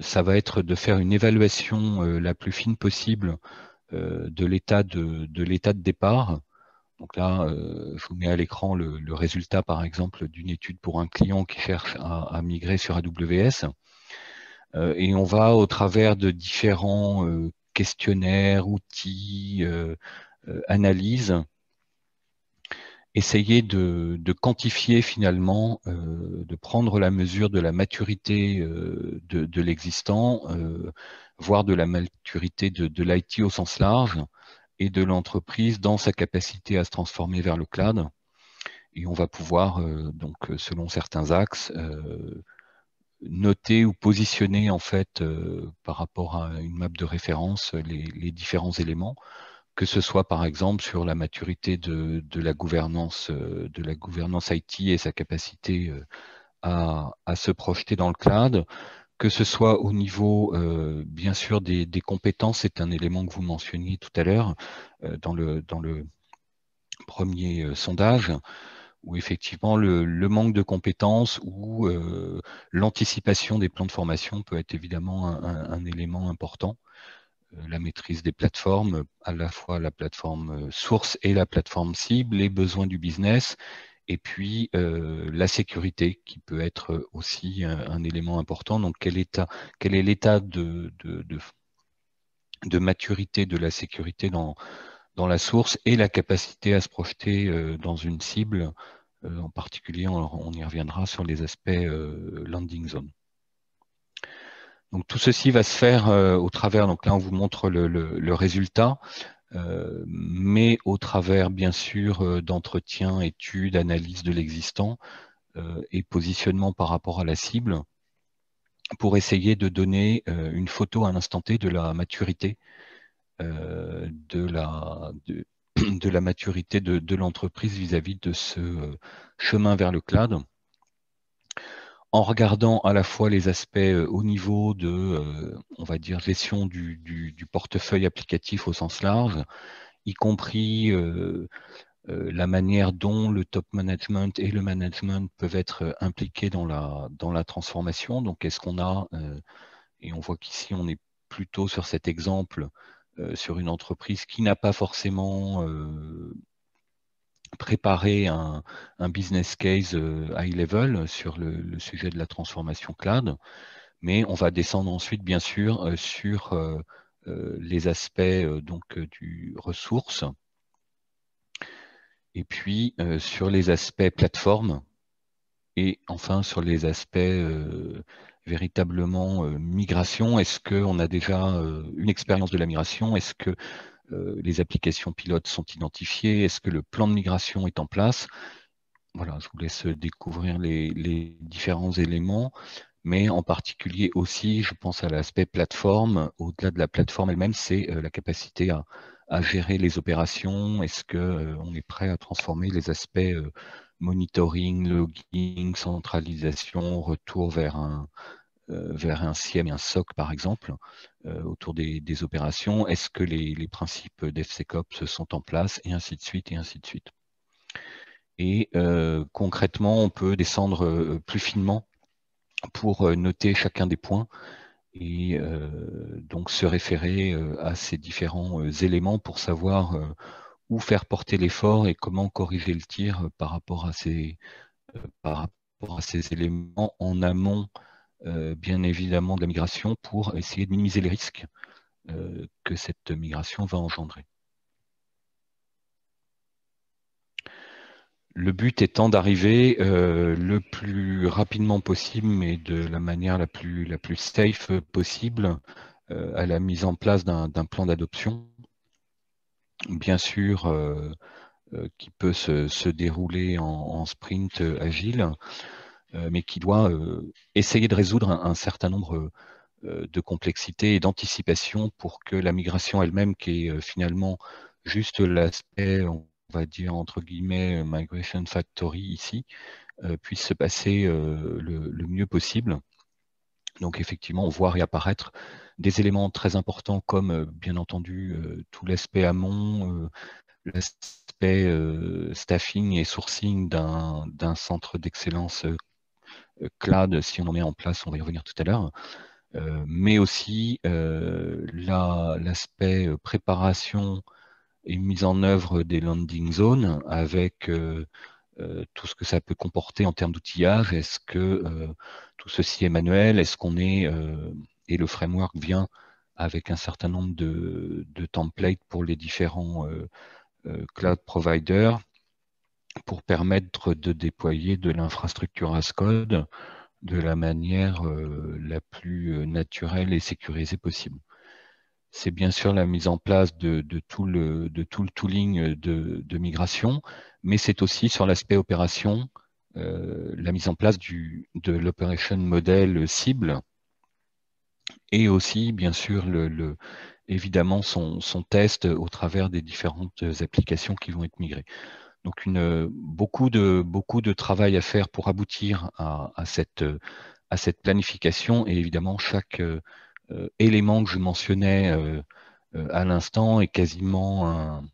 Speaker 2: ça va être de faire une évaluation la plus fine possible de l'état de départ. Donc là, je vous mets à l'écran le résultat, par exemple, d'une étude pour un client qui cherche à migrer sur AWS. Et on va, au travers de différents questionnaires, outils, analyses, essayer de quantifier finalement, de prendre la mesure de la maturité de l'existant, voire de la maturité de l'IT au sens large, et de l'entreprise dans sa capacité à se transformer vers le cloud. Et on va pouvoir, donc, selon certains axes, noter ou positionner en fait par rapport à une map de référence les différents éléments, que ce soit par exemple sur la maturité de la gouvernance IT et sa capacité à se projeter dans le cloud, que ce soit au niveau bien sûr des compétences, c'est un élément que vous mentionniez tout à l'heure dans le premier sondage, où effectivement le manque de compétences ou l'anticipation des plans de formation peut être évidemment un élément important. La maîtrise des plateformes, à la fois la plateforme source et la plateforme cible, les besoins du business, et puis la sécurité qui peut être aussi un élément important. Donc quel est l'état de maturité de la sécurité dans la source et la capacité à se projeter dans une cible. En particulier, on y reviendra sur les aspects landing zone. Donc tout ceci va se faire au travers, donc là on vous montre le résultat, mais au travers bien sûr d'entretiens, études, analyses de l'existant et positionnement par rapport à la cible, pour essayer de donner une photo à l'instant T de la maturité de la maturité de l'entreprise vis-à-vis de ce chemin vers le cloud, en regardant à la fois les aspects au niveau de, on va dire, gestion du portefeuille applicatif au sens large, y compris la manière dont le top management et le management peuvent être impliqués dans la transformation. Donc, est-ce qu'on a, et on voit qu'ici, on est plutôt sur cet exemple, sur une entreprise qui n'a pas forcément préparé un business case high level sur le sujet de la transformation cloud, mais on va descendre ensuite, bien sûr, sur les aspects donc du ressources, et puis sur les aspects plateforme, et enfin sur les aspects véritablement migration. Est-ce qu'on a déjà une expérience de la migration? Est-ce que les applications pilotes sont identifiées? Est-ce que le plan de migration est en place? Voilà, je vous laisse découvrir les différents éléments, mais en particulier aussi, je pense à l'aspect plateforme. Au-delà de la plateforme elle-même, c'est la capacité à gérer les opérations. Est-ce que on est prêt à transformer les aspects monitoring, logging, centralisation, retour vers un SIEM et un SOC, par exemple, autour des opérations? Est-ce que les principes DevSecOps sont en place? Et ainsi de suite, et ainsi de suite. Et concrètement, on peut descendre plus finement pour noter chacun des points et donc se référer à ces différents éléments pour savoir où faire porter l'effort et comment corriger le tir par rapport à ces éléments en amont, bien évidemment, de la migration pour essayer de minimiser les risques que cette migration va engendrer. Le but étant d'arriver le plus rapidement possible, mais de la manière la plus safe possible, à la mise en place d'un plan d'adoption, bien sûr, qui peut se dérouler en sprint agile, mais qui doit essayer de résoudre un certain nombre de complexités et d'anticipation pour que la migration elle-même, qui est finalement juste l'aspect, on va dire entre guillemets, Migration Factory ici, puisse se passer le mieux possible. Donc effectivement, on voit réapparaître des éléments très importants comme bien entendu tout l'aspect amont, l'aspect staffing et sourcing d'un centre d'excellence cloud, si on en met en place, on va y revenir tout à l'heure, mais aussi l'aspect préparation et mise en œuvre des landing zones avec tout ce que ça peut comporter en termes d'outillage. Est-ce que tout ceci est manuel? Est-ce qu'on est, et le framework vient avec un certain nombre de templates pour les différents cloud providers pour permettre de déployer de l'infrastructure as code de la manière la plus naturelle et sécurisée possible. C'est bien sûr la mise en place de tout le tooling de migration, mais c'est aussi sur l'aspect opération, la mise en place de l'operation model cible, et aussi bien sûr évidemment son test au travers des différentes applications qui vont être migrées. Donc beaucoup de travail à faire pour aboutir à cette planification, et évidemment chaque élément que je mentionnais à l'instant est quasiment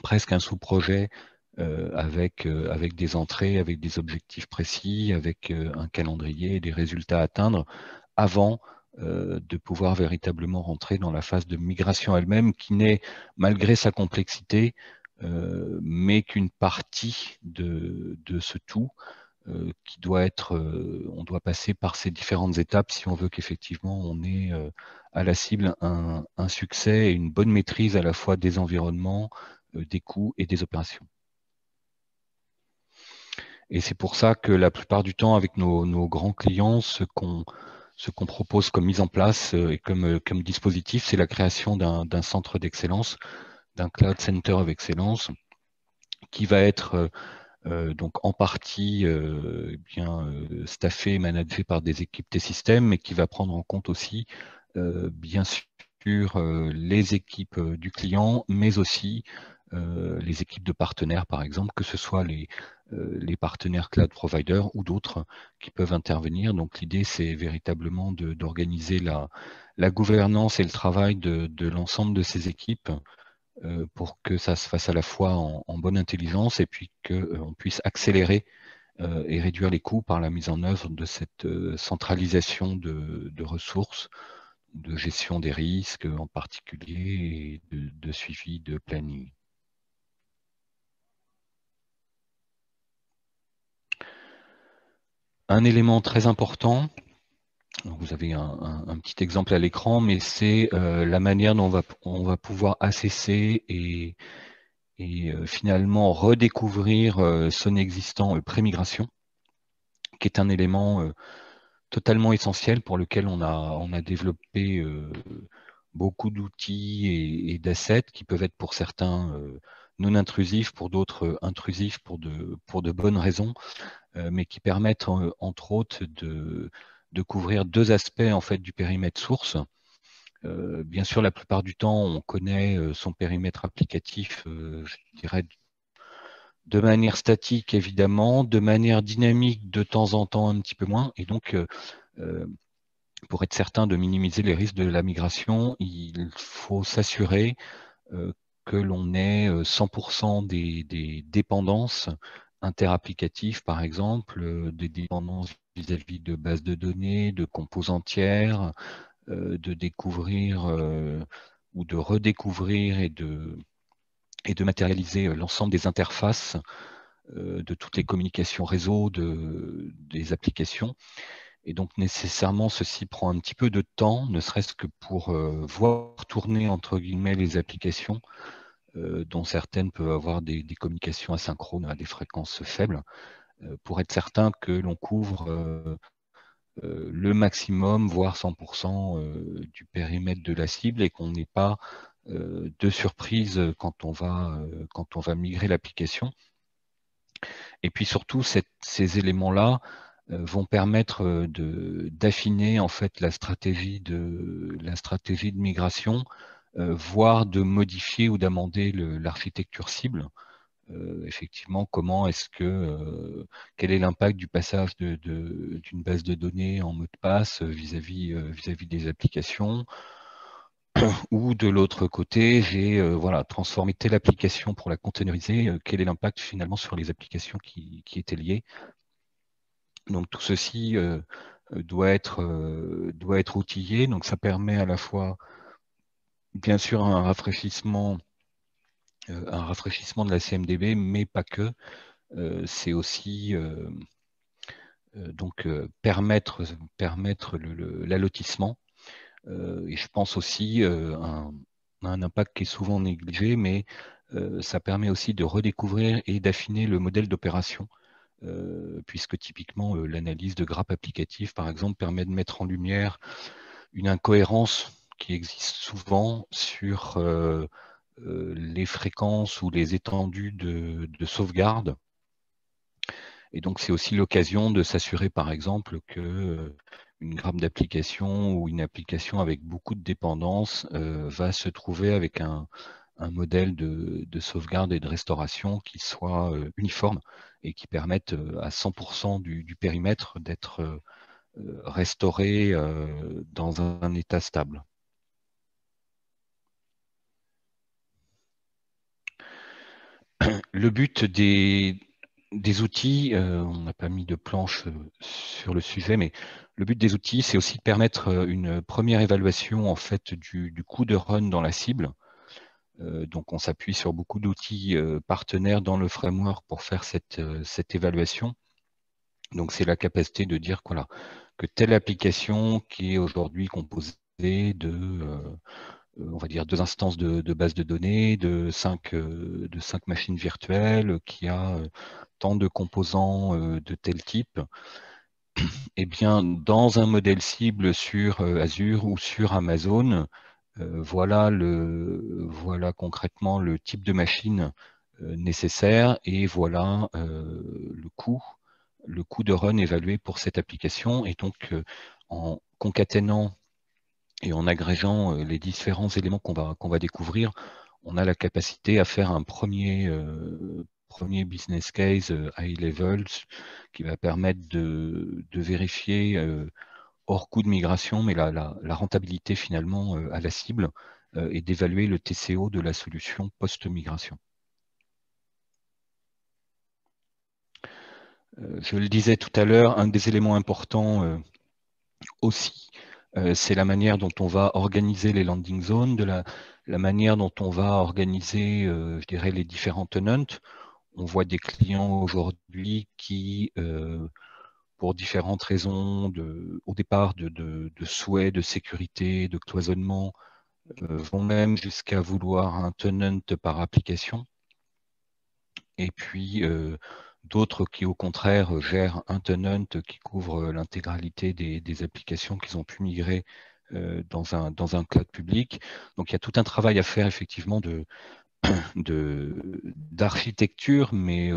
Speaker 2: presque un sous-projet avec des entrées, avec des objectifs précis, avec un calendrier et des résultats à atteindre avant de pouvoir véritablement rentrer dans la phase de migration elle-même, qui n'est, malgré sa complexité, mais qu'une partie de ce tout qui doit être, on doit passer par ces différentes étapes si on veut qu'effectivement on ait à la cible un succès et une bonne maîtrise à la fois des environnements, des coûts et des opérations. Et c'est pour ça que la plupart du temps, avec nos grands clients, ce qu'on propose comme mise en place et comme dispositif, c'est la création d'un centre d'excellence, d'un Cloud Center of Excellence, qui va être donc en partie staffé et managé par des équipes T-Systems, mais qui va prendre en compte aussi bien sûr les équipes du client, mais aussi les équipes de partenaires, par exemple, que ce soit les partenaires cloud providers ou d'autres qui peuvent intervenir. Donc l'idée, c'est véritablement d'organiser la gouvernance et le travail de l'ensemble de ces équipes pour que ça se fasse à la fois en bonne intelligence et puis qu'on puisse accélérer et réduire les coûts par la mise en œuvre de cette centralisation de ressources, de gestion des risques en particulier, et de suivi de planning. Un élément très important, vous avez un petit exemple à l'écran, mais c'est la manière dont on va pouvoir assesser et finalement redécouvrir son existant pré-migration, qui est un élément totalement essentiel pour lequel on a développé beaucoup d'outils et d'assets qui peuvent être pour certains non intrusifs, pour d'autres intrusifs pour de bonnes raisons, mais qui permettent entre autres de couvrir deux aspects en fait du périmètre source. Bien sûr, la plupart du temps, on connaît son périmètre applicatif, je dirais, de manière statique, évidemment, de manière dynamique, de temps en temps, un petit peu moins. Et donc, pour être certain de minimiser les risques de la migration, il faut s'assurer que l'on ait 100% des dépendances interapplicatives, par exemple, des dépendances vis-à-vis de bases de données, de composants tiers, de découvrir ou de redécouvrir et et de matérialiser l'ensemble des interfaces de toutes les communications réseau des applications. Et donc nécessairement, ceci prend un petit peu de temps, ne serait-ce que pour voir tourner entre guillemets les applications, dont certaines peuvent avoir des communications asynchrones à des fréquences faibles, pour être certain que l'on couvre le maximum, voire 100% du périmètre de la cible et qu'on n'ait pas de surprise quand on va migrer l'application. Et puis surtout, ces éléments-là vont permettre d'affiner en fait la stratégie de migration, voire de modifier ou d'amender l'architecture cible. Effectivement, quel est l'impact du passage d'une base de données en mot de passe vis-à-vis des applications, ou de l'autre côté, j'ai transformé telle application pour la containeriser, quel est l'impact finalement sur les applications qui étaient liées. Donc tout ceci doit être outillé, donc ça permet à la fois bien sûr un rafraîchissement de la CMDB, mais pas que. C'est aussi permettre l'allotissement. Et je pense aussi un impact qui est souvent négligé, mais ça permet aussi de redécouvrir et d'affiner le modèle d'opération, puisque typiquement l'analyse de grappes applicatives, par exemple, permet de mettre en lumière une incohérence qui existe souvent sur les fréquences ou les étendues de sauvegarde. Et donc, c'est aussi l'occasion de s'assurer, par exemple, que une grappe d'application ou une application avec beaucoup de dépendances va se trouver avec un modèle de sauvegarde et de restauration qui soit uniforme et qui permette à 100% du périmètre d'être restauré dans un état stable. Le but des outils, on n'a pas mis de planche sur le sujet, mais le but des outils, c'est aussi de permettre une première évaluation en fait du coût de run dans la cible. Donc on s'appuie sur beaucoup d'outils partenaires dans le framework pour faire cette évaluation. Donc c'est la capacité de dire que telle application qui est aujourd'hui composée de on va dire 2 instances de base de données, de 5 machines virtuelles, qui a tant de composants de tel type, et bien dans un modèle cible sur Azure ou sur Amazon, voilà concrètement le type de machine nécessaire et voilà le coût de run évalué pour cette application. Et donc en concaténant et en agrégeant les différents éléments qu'on va découvrir, on a la capacité à faire un premier business case high level qui va permettre de vérifier hors coût de migration, mais la rentabilité finalement à la cible et d'évaluer le TCO de la solution post-migration. Je le disais tout à l'heure, un des éléments importants aussi, c'est la manière dont on va organiser les landing zones, la manière dont on va organiser, je dirais, les différents tenants. On voit des clients aujourd'hui qui, pour différentes raisons, au départ de souhait de sécurité, de cloisonnement, vont même jusqu'à vouloir un tenant par application. Et puis d'autres qui, au contraire, gèrent un tenant qui couvre l'intégralité des applications qu'ils ont pu migrer dans un cloud public. Donc il y a tout un travail à faire effectivement d'architecture, mais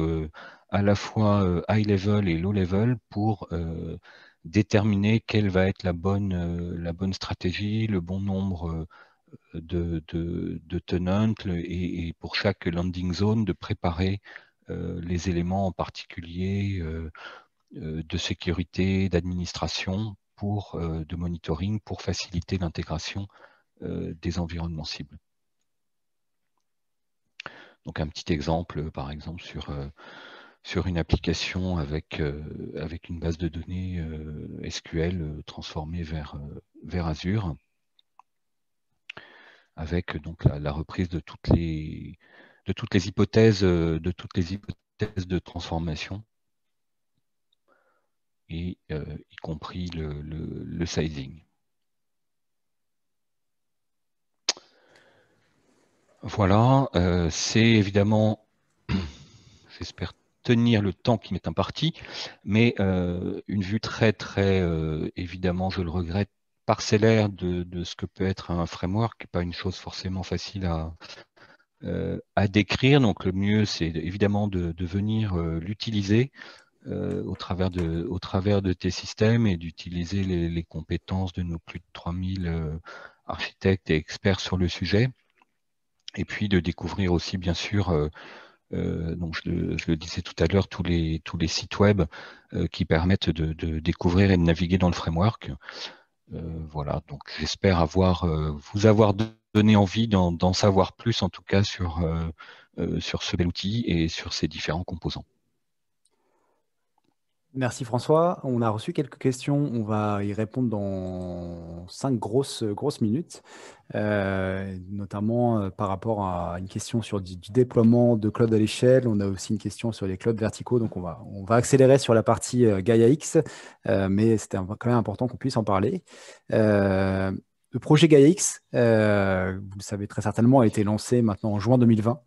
Speaker 2: à la fois high level et low level pour déterminer quelle va être la bonne stratégie, le bon nombre de tenants et pour chaque landing zone de préparer les éléments en particulier de sécurité, d'administration, de monitoring pour faciliter l'intégration des environnements cibles. Donc un petit exemple, par exemple, sur une application avec une base de données SQL transformée vers Azure, avec donc la reprise de toutes les toutes les hypothèses, de transformation, et y compris le sizing. Voilà, c'est évidemment, j'espère tenir le temps qui m'est imparti, mais une vue très, évidemment, je le regrette, parcellaire de ce que peut être un framework, qui n'est pas une chose forcément facile à décrire. Donc le mieux, c'est évidemment de venir l'utiliser au travers de tes systèmes, et d'utiliser les compétences de nos plus de 3000 architectes et experts sur le sujet. Et puis de découvrir aussi, bien sûr, donc je le disais tout à l'heure, tous les sites web qui permettent de découvrir et de naviguer dans le framework. Voilà, donc j'espère vous avoir donné envie d'en savoir plus, en tout cas sur ce bel outil et sur ses différents composants.
Speaker 1: Merci François. On a reçu quelques questions. On va y répondre dans 5 grosses minutes, notamment par rapport à une question sur du déploiement de cloud à l'échelle. On a aussi une question sur les clouds verticaux. Donc, on va accélérer sur la partie GaiaX, mais c'était quand même important qu'on puisse en parler. Le projet GaiaX, vous le savez très certainement, a été lancé maintenant en juin 2020.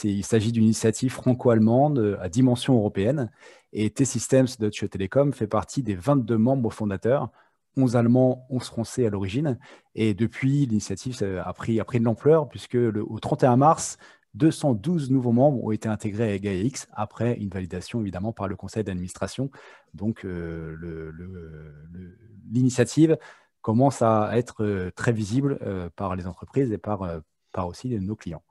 Speaker 1: Il s'agit d'une initiative franco-allemande à dimension européenne, et T-Systems Deutsche Telekom fait partie des 22 membres fondateurs, 11 Allemands, 11 Français à l'origine. Et depuis, l'initiative a pris de l'ampleur, puisque au 31 mars, 212 nouveaux membres ont été intégrés à GaiaX, après une validation évidemment par le conseil d'administration. Donc l'initiative commence à être très visible par les entreprises et par aussi nos clients.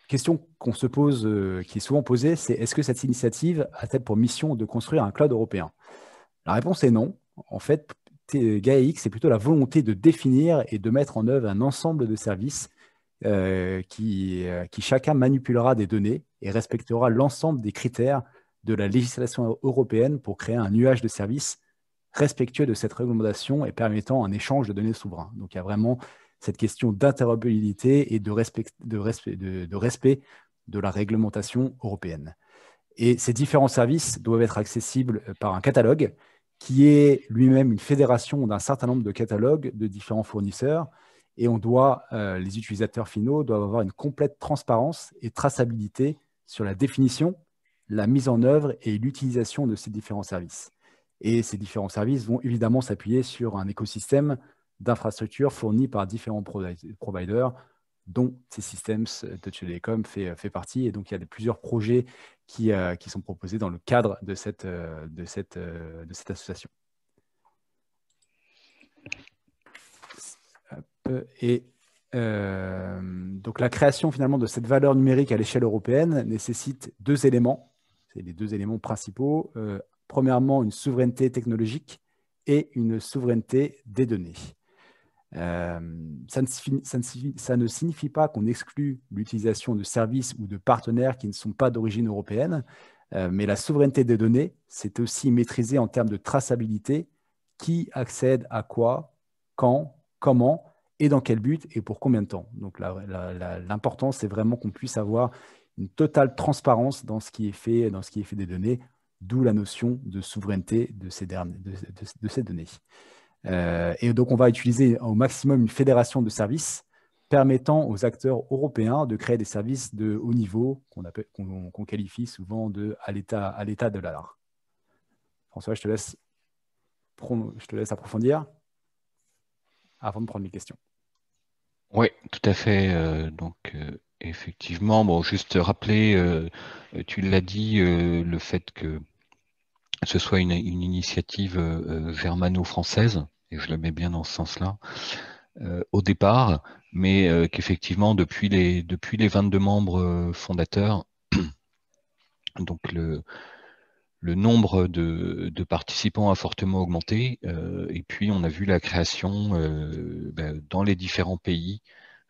Speaker 1: Question qu'on se pose, qui est souvent posée, c'est: est-ce que cette initiative a-t-elle pour mission de construire un cloud européen? La réponse est non. En fait, GaiaX, c'est plutôt la volonté de définir et de mettre en œuvre un ensemble de services qui chacun manipulera des données et respectera l'ensemble des critères de la législation européenne pour créer un nuage de services respectueux de cette réglementation et permettant un échange de données souverains. Donc, il y a vraiment cette question d'interopérabilité et de respect de la réglementation européenne. Et ces différents services doivent être accessibles par un catalogue qui est lui-même une fédération d'un certain nombre de catalogues de différents fournisseurs. Et les utilisateurs finaux doivent avoir une complète transparence et traçabilité sur la définition, la mise en œuvre et l'utilisation de ces différents services. Et ces différents services vont évidemment s'appuyer sur un écosystème d'infrastructures fournies par différents providers, dont T-Systems Deutsche Telekom fait partie. Et donc, il y a plusieurs projets qui sont proposés dans le cadre de cette association. Et donc, la création finalement de cette valeur numérique à l'échelle européenne nécessite 2 éléments. C'est les 2 éléments principaux. Premièrement, une souveraineté technologique et une souveraineté des données. Ça ne signifie pas qu'on exclut l'utilisation de services ou de partenaires qui ne sont pas d'origine européenne, mais la souveraineté des données, c'est aussi maîtriser en termes de traçabilité qui accède à quoi, quand, comment et dans quel but et pour combien de temps. Donc l'important, c'est vraiment qu'on puisse avoir une totale transparence dans ce qui est fait des données, d'où la notion de souveraineté de ces données. Et donc, on va utiliser au maximum une fédération de services permettant aux acteurs européens de créer des services de haut niveau qu'on qualifie souvent à l'état de l'art. François, je te laisse approfondir avant de prendre mes questions.
Speaker 2: Oui, tout à fait. Donc, effectivement, bon, juste rappeler, tu l'as dit, le fait que ce soit une initiative germano-française, et je le mets bien dans ce sens-là, au départ, mais qu'effectivement, depuis les 22 membres fondateurs, donc le nombre de participants a fortement augmenté, et puis on a vu la création dans les différents pays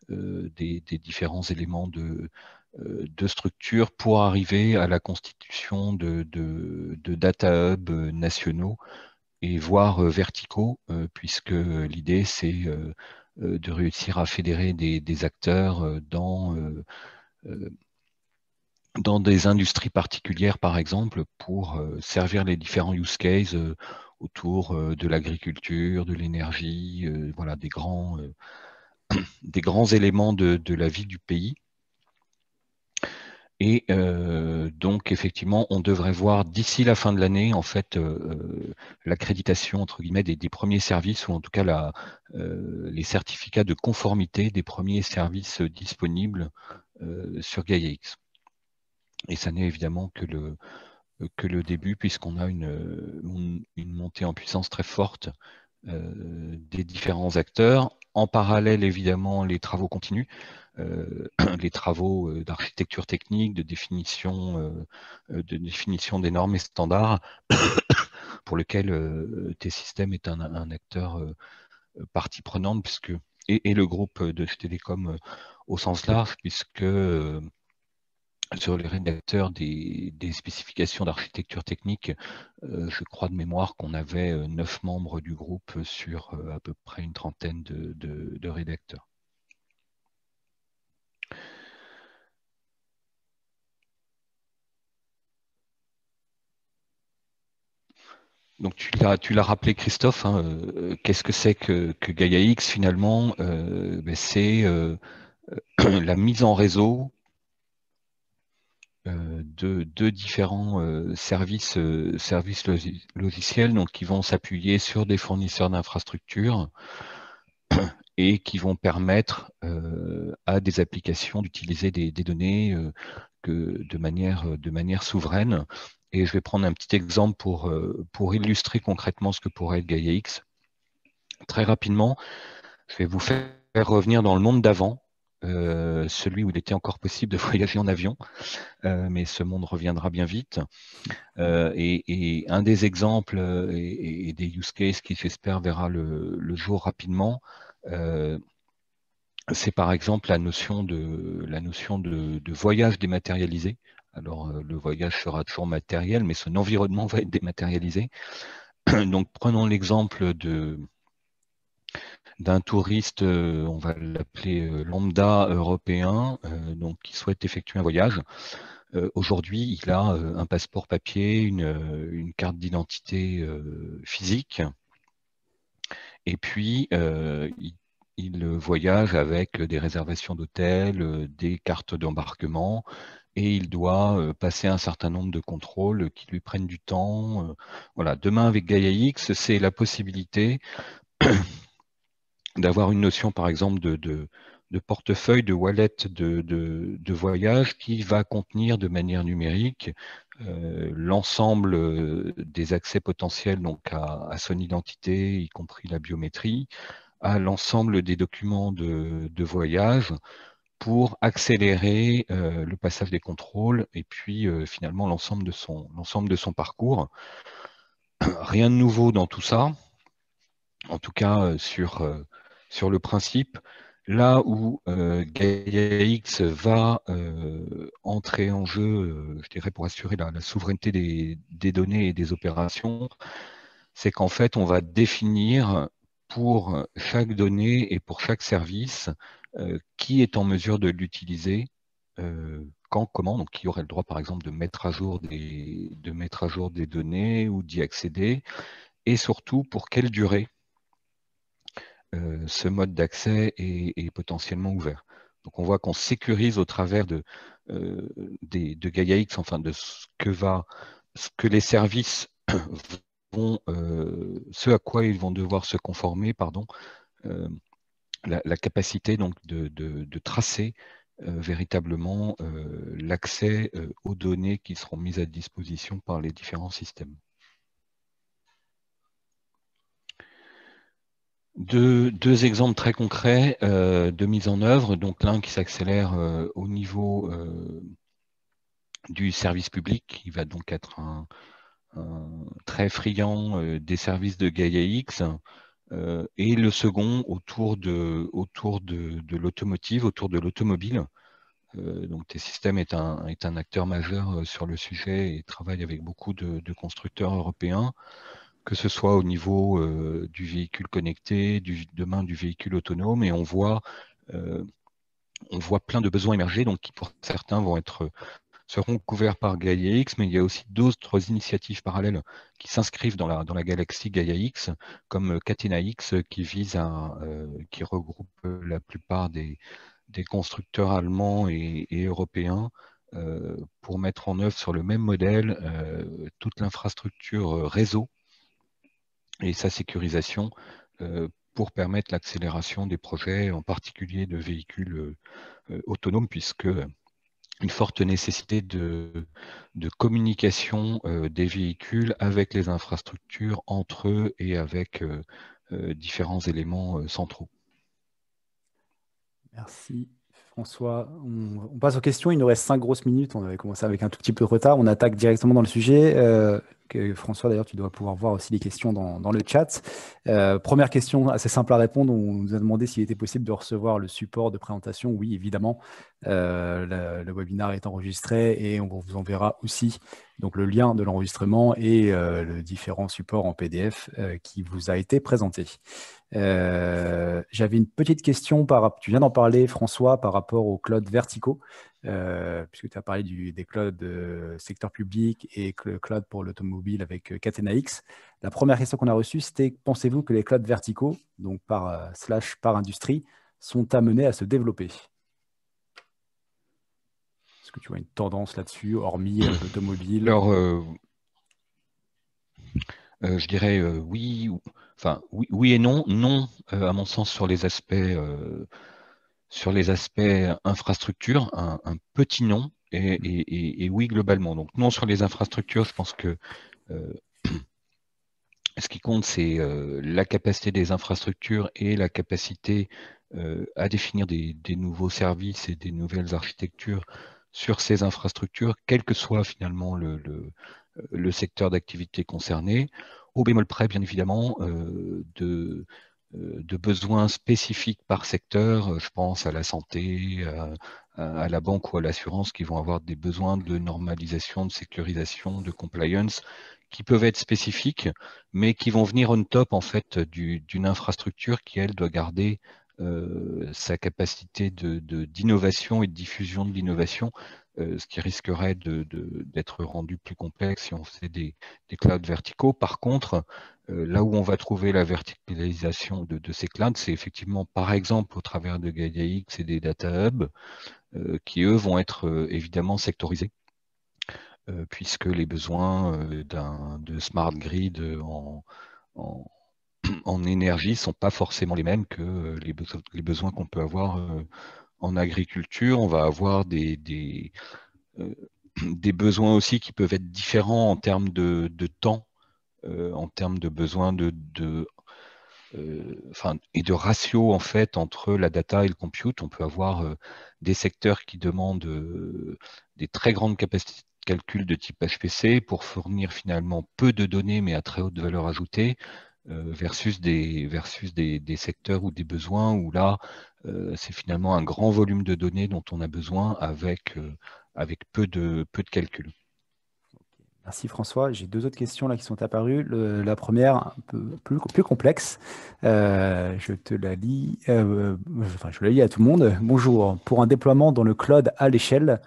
Speaker 2: des différents éléments de structure pour arriver à la constitution de data hubs nationaux et voire verticaux, puisque l'idée c'est de réussir à fédérer des acteurs dans des industries particulières, par exemple, pour servir les différents use cases autour de l'agriculture, de l'énergie, voilà, des grands éléments de la vie du pays. Et donc, effectivement, on devrait voir d'ici la fin de l'année, en fait, l'accréditation, entre guillemets, des premiers services, ou en tout cas les certificats de conformité des premiers services disponibles sur GaiaX. Et ça n'est évidemment que le début, puisqu'on a une montée en puissance très forte des différents acteurs. En parallèle, évidemment, les travaux continuent. Les travaux d'architecture technique, de définition des normes et standards, pour lesquels T-Systems est un acteur partie prenante, puisque, et le groupe de Télécom au sens large, puisque sur les rédacteurs des spécifications d'architecture technique, je crois de mémoire qu'on avait 9 membres du groupe sur à peu près une trentaine de rédacteurs. Donc tu l'as rappelé, Christophe, hein, qu'est-ce que c'est que GaiaX finalement? C'est la mise en réseau de différents services logiciels, donc qui vont s'appuyer sur des fournisseurs d'infrastructures et qui vont permettre à des applications d'utiliser des données de manière souveraine. Et je vais prendre un petit exemple pour illustrer concrètement ce que pourrait être GaiaX. Très rapidement, je vais vous faire revenir dans le monde d'avant, celui où il était encore possible de voyager en avion, mais ce monde reviendra bien vite. Et un des exemples et des use cases qui, j'espère, verra le jour rapidement, c'est par exemple la notion de voyage dématérialisé. Alors, le voyage sera toujours matériel, mais son environnement va être dématérialisé. Donc, prenons l'exemple d'un touriste, on va l'appeler lambda européen, donc qui souhaite effectuer un voyage. Aujourd'hui, il a un passeport papier, une carte d'identité physique, et puis il voyage avec des réservations d'hôtels, des cartes d'embarquement, et il doit passer un certain nombre de contrôles qui lui prennent du temps. Voilà. Demain, avec GaiaX, c'est la possibilité d'avoir une notion, par exemple, de portefeuille, de wallet de voyage qui va contenir de manière numérique l'ensemble des accès potentiels donc à son identité, y compris la biométrie, à l'ensemble des documents de voyage pour accélérer le passage des contrôles et puis finalement l'ensemble de son parcours. Rien de nouveau dans tout ça, en tout cas sur le principe. Là où GaiaX va entrer en jeu, je dirais, pour assurer la souveraineté des données et des opérations, c'est qu'en fait, on va définir pour chaque donnée et pour chaque service qui est en mesure de l'utiliser, quand, comment, donc qui aurait le droit, par exemple, de mettre à jour des données ou d'y accéder, et surtout pour quelle durée ce mode d'accès est potentiellement ouvert. Donc on voit qu'on sécurise au travers de GaiaX, enfin de ce que les services vont, ce à quoi ils vont devoir se conformer, pardon, la capacité donc de tracer véritablement l'accès aux données qui seront mises à disposition par les différents systèmes. Deux exemples très concrets de mise en œuvre. Donc l'un qui s'accélère au niveau du service public, qui va donc être un très friand des services de GaiaX, et le second autour de l'automotive, autour de l'automobile. Donc T-Systems est un acteur majeur sur le sujet et travaille avec beaucoup de constructeurs européens que ce soit au niveau du véhicule connecté, demain du véhicule autonome, et on voit plein de besoins émerger, donc qui pour certains seront couverts par Gaia X, mais il y a aussi d'autres initiatives parallèles qui s'inscrivent dans la galaxie Gaia X, comme Catena X, qui regroupe la plupart des constructeurs allemands et européens pour mettre en œuvre sur le même modèle toute l'infrastructure réseau et sa sécurisation pour permettre l'accélération des projets, en particulier de véhicules autonomes, puisque une forte nécessité de communication des véhicules avec les infrastructures, entre eux et avec différents éléments centraux.
Speaker 1: Merci François. On passe aux questions. Il nous reste 5 grosses minutes. On avait commencé avec un tout petit peu de retard. On attaque directement dans le sujet. François, d'ailleurs, tu dois pouvoir voir aussi les questions dans le chat. Première question assez simple à répondre. On nous a demandé s'il était possible de recevoir le support de présentation. Oui, évidemment. Le webinaire est enregistré et on vous enverra aussi donc, le lien de l'enregistrement et le différent support en PDF qui vous a été présenté. J'avais une petite question, tu viens d'en parler François, par rapport aux clouds verticaux, puisque tu as parlé des clouds secteur public et le cloud pour l'automobile avec Catena X. La première question qu'on a reçue, c'était: pensez-vous que les clouds verticaux, donc par industrie, sont amenés à se développer? Est-ce que tu vois une tendance là-dessus, hormis l'automobile?
Speaker 2: Alors, je dirais oui, oui et non. Non, à mon sens, sur les aspects infrastructures, un petit non, et oui globalement. Donc non sur les infrastructures, je pense que ce qui compte, c'est la capacité des infrastructures et la capacité à définir des nouveaux services et des nouvelles architectures sur ces infrastructures, quel que soit finalement le secteur d'activité concerné, au bémol près, bien évidemment, de besoins spécifiques par secteur. Je pense à la santé, à la banque ou à l'assurance, qui vont avoir des besoins de normalisation, de sécurisation, de compliance, qui peuvent être spécifiques, mais qui vont venir on top en fait d'une infrastructure qui, elle, doit garder sa capacité d'innovation et de diffusion de l'innovation, ce qui risquerait d'être rendu plus complexe si on faisait des clouds verticaux. Par contre, là où on va trouver la verticalisation de ces clouds, c'est effectivement par exemple au travers de GaiaX et des data hubs, qui eux vont être évidemment sectorisés, puisque les besoins de smart grid en énergie ne sont pas forcément les mêmes que les besoins qu'on peut avoir en agriculture. On va avoir des besoins aussi qui peuvent être différents en termes de temps, en termes de besoins et de ratio en fait entre la data et le compute. On peut avoir des secteurs qui demandent des très grandes capacités de calcul de type HPC pour fournir finalement peu de données mais à très haute valeur ajoutée, versus des secteurs ou des besoins où là c'est finalement un grand volume de données dont on a besoin avec peu de calcul.
Speaker 1: Merci François. J'ai 2 autres questions là qui sont apparues. La première, un peu plus complexe. Je te la lis. Je la lis à tout le monde. Bonjour. Pour un déploiement dans le cloud à l'échelle,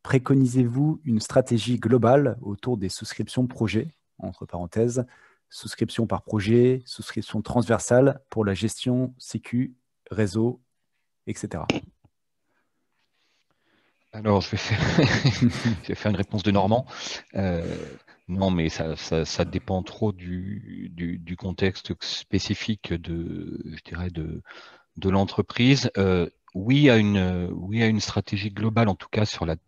Speaker 1: préconisez-vous une stratégie globale autour des souscriptions projet, entre parenthèses, souscription par projet, souscription transversale pour la gestion sécu, réseau, etc.
Speaker 2: Alors, je vais faire une réponse de Normand. Non, mais ça dépend trop du contexte spécifique je dirais de l'entreprise. Oui à une stratégie globale, en tout cas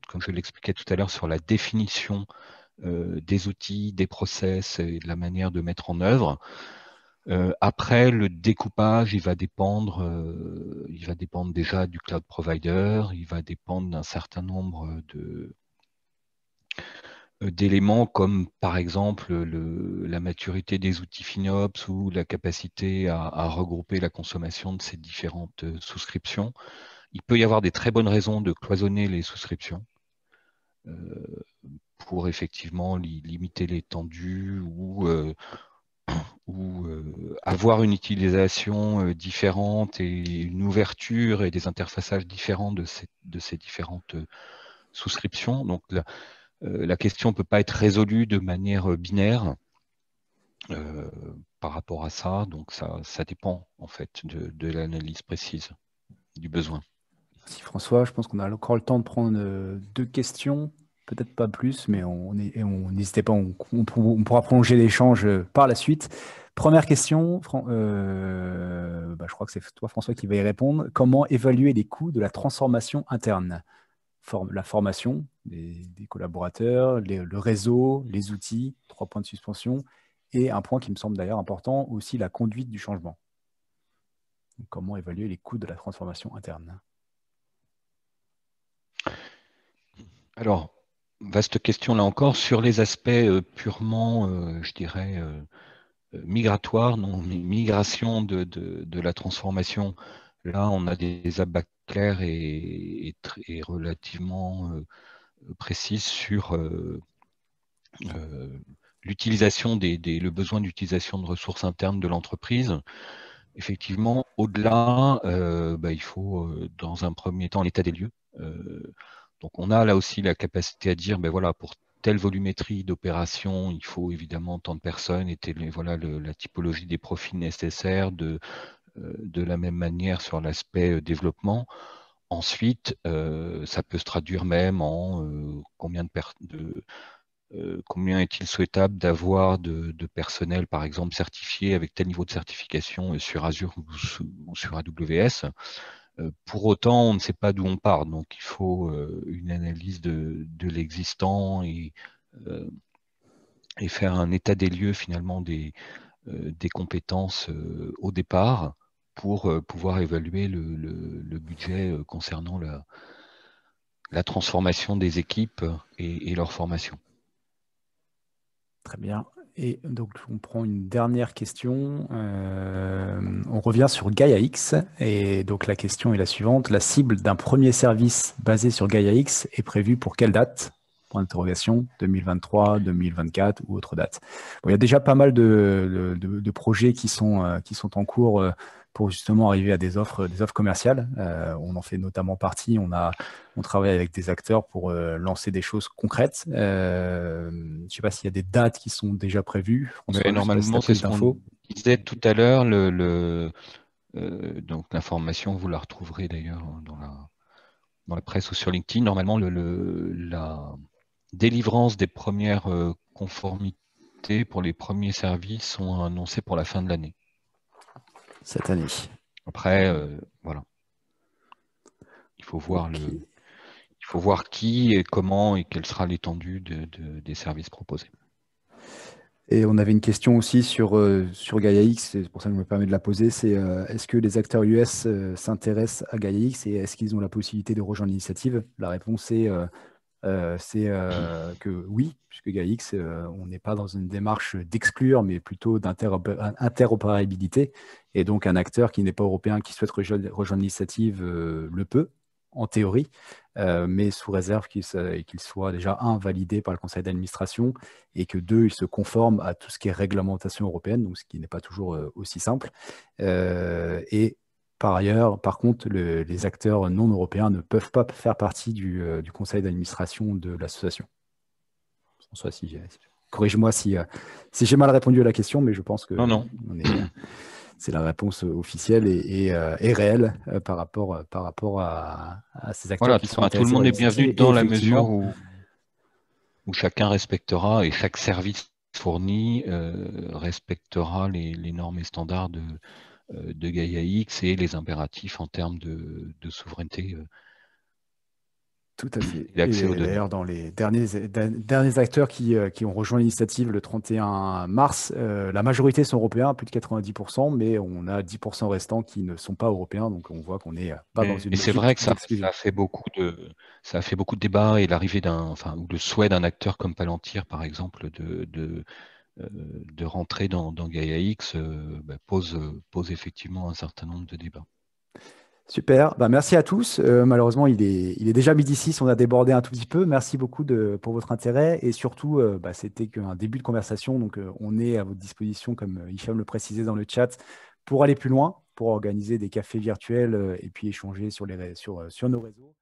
Speaker 2: comme je l'expliquais tout à l'heure, sur la définition des outils, des process et de la manière de mettre en œuvre. Après, le découpage, il va dépendre déjà du cloud provider, il va dépendre d'un certain nombre d'éléments comme par exemple la maturité des outils FinOps ou la capacité à regrouper la consommation de ces différentes souscriptions. Il peut y avoir des très bonnes raisons de cloisonner les souscriptions pour effectivement limiter l'étendue ou ou avoir une utilisation différente et une ouverture et des interfaçages différents de ces différentes souscriptions. Donc la question ne peut pas être résolue de manière binaire par rapport à ça. Donc ça dépend en fait de l'analyse précise du besoin.
Speaker 1: Merci François. Je pense qu'on a encore le temps de prendre deux questions, peut-être pas plus, mais n'hésitez pas, on pourra prolonger l'échange par la suite. Première question, je crois que c'est toi François qui va y répondre. Comment évaluer les coûts de la transformation interne? La formation des collaborateurs, le réseau, les outils, 3 points de suspension, et un point qui me semble d'ailleurs important, aussi la conduite du changement. Donc, comment évaluer les coûts de la transformation interne?
Speaker 2: Alors, vaste question là encore, sur les aspects purement, je dirais, migratoires, non, migration de la transformation. Là, on a des abats clairs et relativement précises sur l'utilisation le besoin d'utilisation de ressources internes de l'entreprise. Effectivement, au-delà, il faut, dans un premier temps, l'état des lieux. Donc, on a là aussi la capacité à dire, voilà, pour telle volumétrie d'opération, il faut évidemment tant de personnes et voilà la typologie des profils nécessaires de la même manière sur l'aspect développement. Ensuite, ça peut se traduire même en combien est-il souhaitable d'avoir de personnel, par exemple, certifié avec tel niveau de certification sur Azure ou sur AWS. Pour autant, on ne sait pas d'où on part, donc il faut une analyse de l'existant et faire un état des lieux finalement des compétences au départ pour pouvoir évaluer le budget concernant la transformation des équipes et leur formation.
Speaker 1: Très bien. Et donc, on prend une dernière question. On revient sur Gaia X. Et donc, la question est la suivante. La cible d'un premier service basé sur Gaia X est prévue pour quelle date? Point d'interrogation, 2023, 2024 ou autre date. Bon, il y a déjà pas mal de projets qui sont en cours pour justement arriver à des offres commerciales. On en fait notamment partie. On travaille avec des acteurs pour lancer des choses concrètes. Je ne sais pas s'il y a des dates qui sont déjà prévues. François,
Speaker 2: normalement, c'est ce qu'on disait tout à l'heure. Donc l'information, vous la retrouverez d'ailleurs dans la presse ou sur LinkedIn. Normalement, la délivrance des premières conformités pour les premiers services sont annoncées pour la fin de l'année.
Speaker 1: Cette année.
Speaker 2: Après, voilà. Il faut voir qui et comment et quelle sera l'étendue des services proposés.
Speaker 1: Et on avait une question aussi sur Gaia X, c'est pour ça que je me permets de la poser, c'est est-ce que les acteurs US s'intéressent à Gaia X et est-ce qu'ils ont la possibilité de rejoindre l'initiative? La réponse est que oui, puisque Gaia X, on n'est pas dans une démarche d'exclure, mais plutôt d'interopérabilité. Et donc un acteur qui n'est pas européen, qui souhaite rejoindre l'initiative, le peut, en théorie, mais sous réserve qu'il soit déjà, validé par le conseil d'administration et que deux, il se conforme à tout ce qui est réglementation européenne, donc ce qui n'est pas toujours aussi simple. Et par ailleurs, par contre, les acteurs non européens ne peuvent pas faire partie du conseil d'administration de l'association. François, corrige-moi si j'ai mal répondu à la question, mais je pense que
Speaker 2: non.
Speaker 1: C'est la réponse officielle et réelle par rapport à ces acteurs qui sont
Speaker 2: tout
Speaker 1: intéressés
Speaker 2: le monde
Speaker 1: par
Speaker 2: est bienvenu
Speaker 1: l'initiative.
Speaker 2: dans la mesure où chacun respectera et chaque service fourni respectera les normes et standards de Gaia X et les impératifs en termes de souveraineté.
Speaker 1: Tout à fait.
Speaker 2: L'accès aux
Speaker 1: Et
Speaker 2: données.
Speaker 1: d'ailleurs, dans les derniers acteurs qui ont rejoint l'initiative le 31 mars, la majorité sont européens, plus de 90%, mais on a 10% restants qui ne sont pas européens, donc on voit qu'on n'est pas dans une
Speaker 2: Et c'est vrai
Speaker 1: logique
Speaker 2: que
Speaker 1: d'exclusion.
Speaker 2: ça a fait beaucoup de débats et l'arrivée ou le souhait d'un acteur comme Palantir, par exemple, de rentrer dans Gaia X pose effectivement un certain nombre de débats.
Speaker 1: Super, bah, merci à tous. Malheureusement, il est déjà midi 6, on a débordé un tout petit peu. Merci beaucoup pour votre intérêt et surtout, bah, c'était qu'un début de conversation. Donc, on est à votre disposition, comme Hicham le précisait dans le chat, pour aller plus loin, pour organiser des cafés virtuels et puis échanger sur nos réseaux.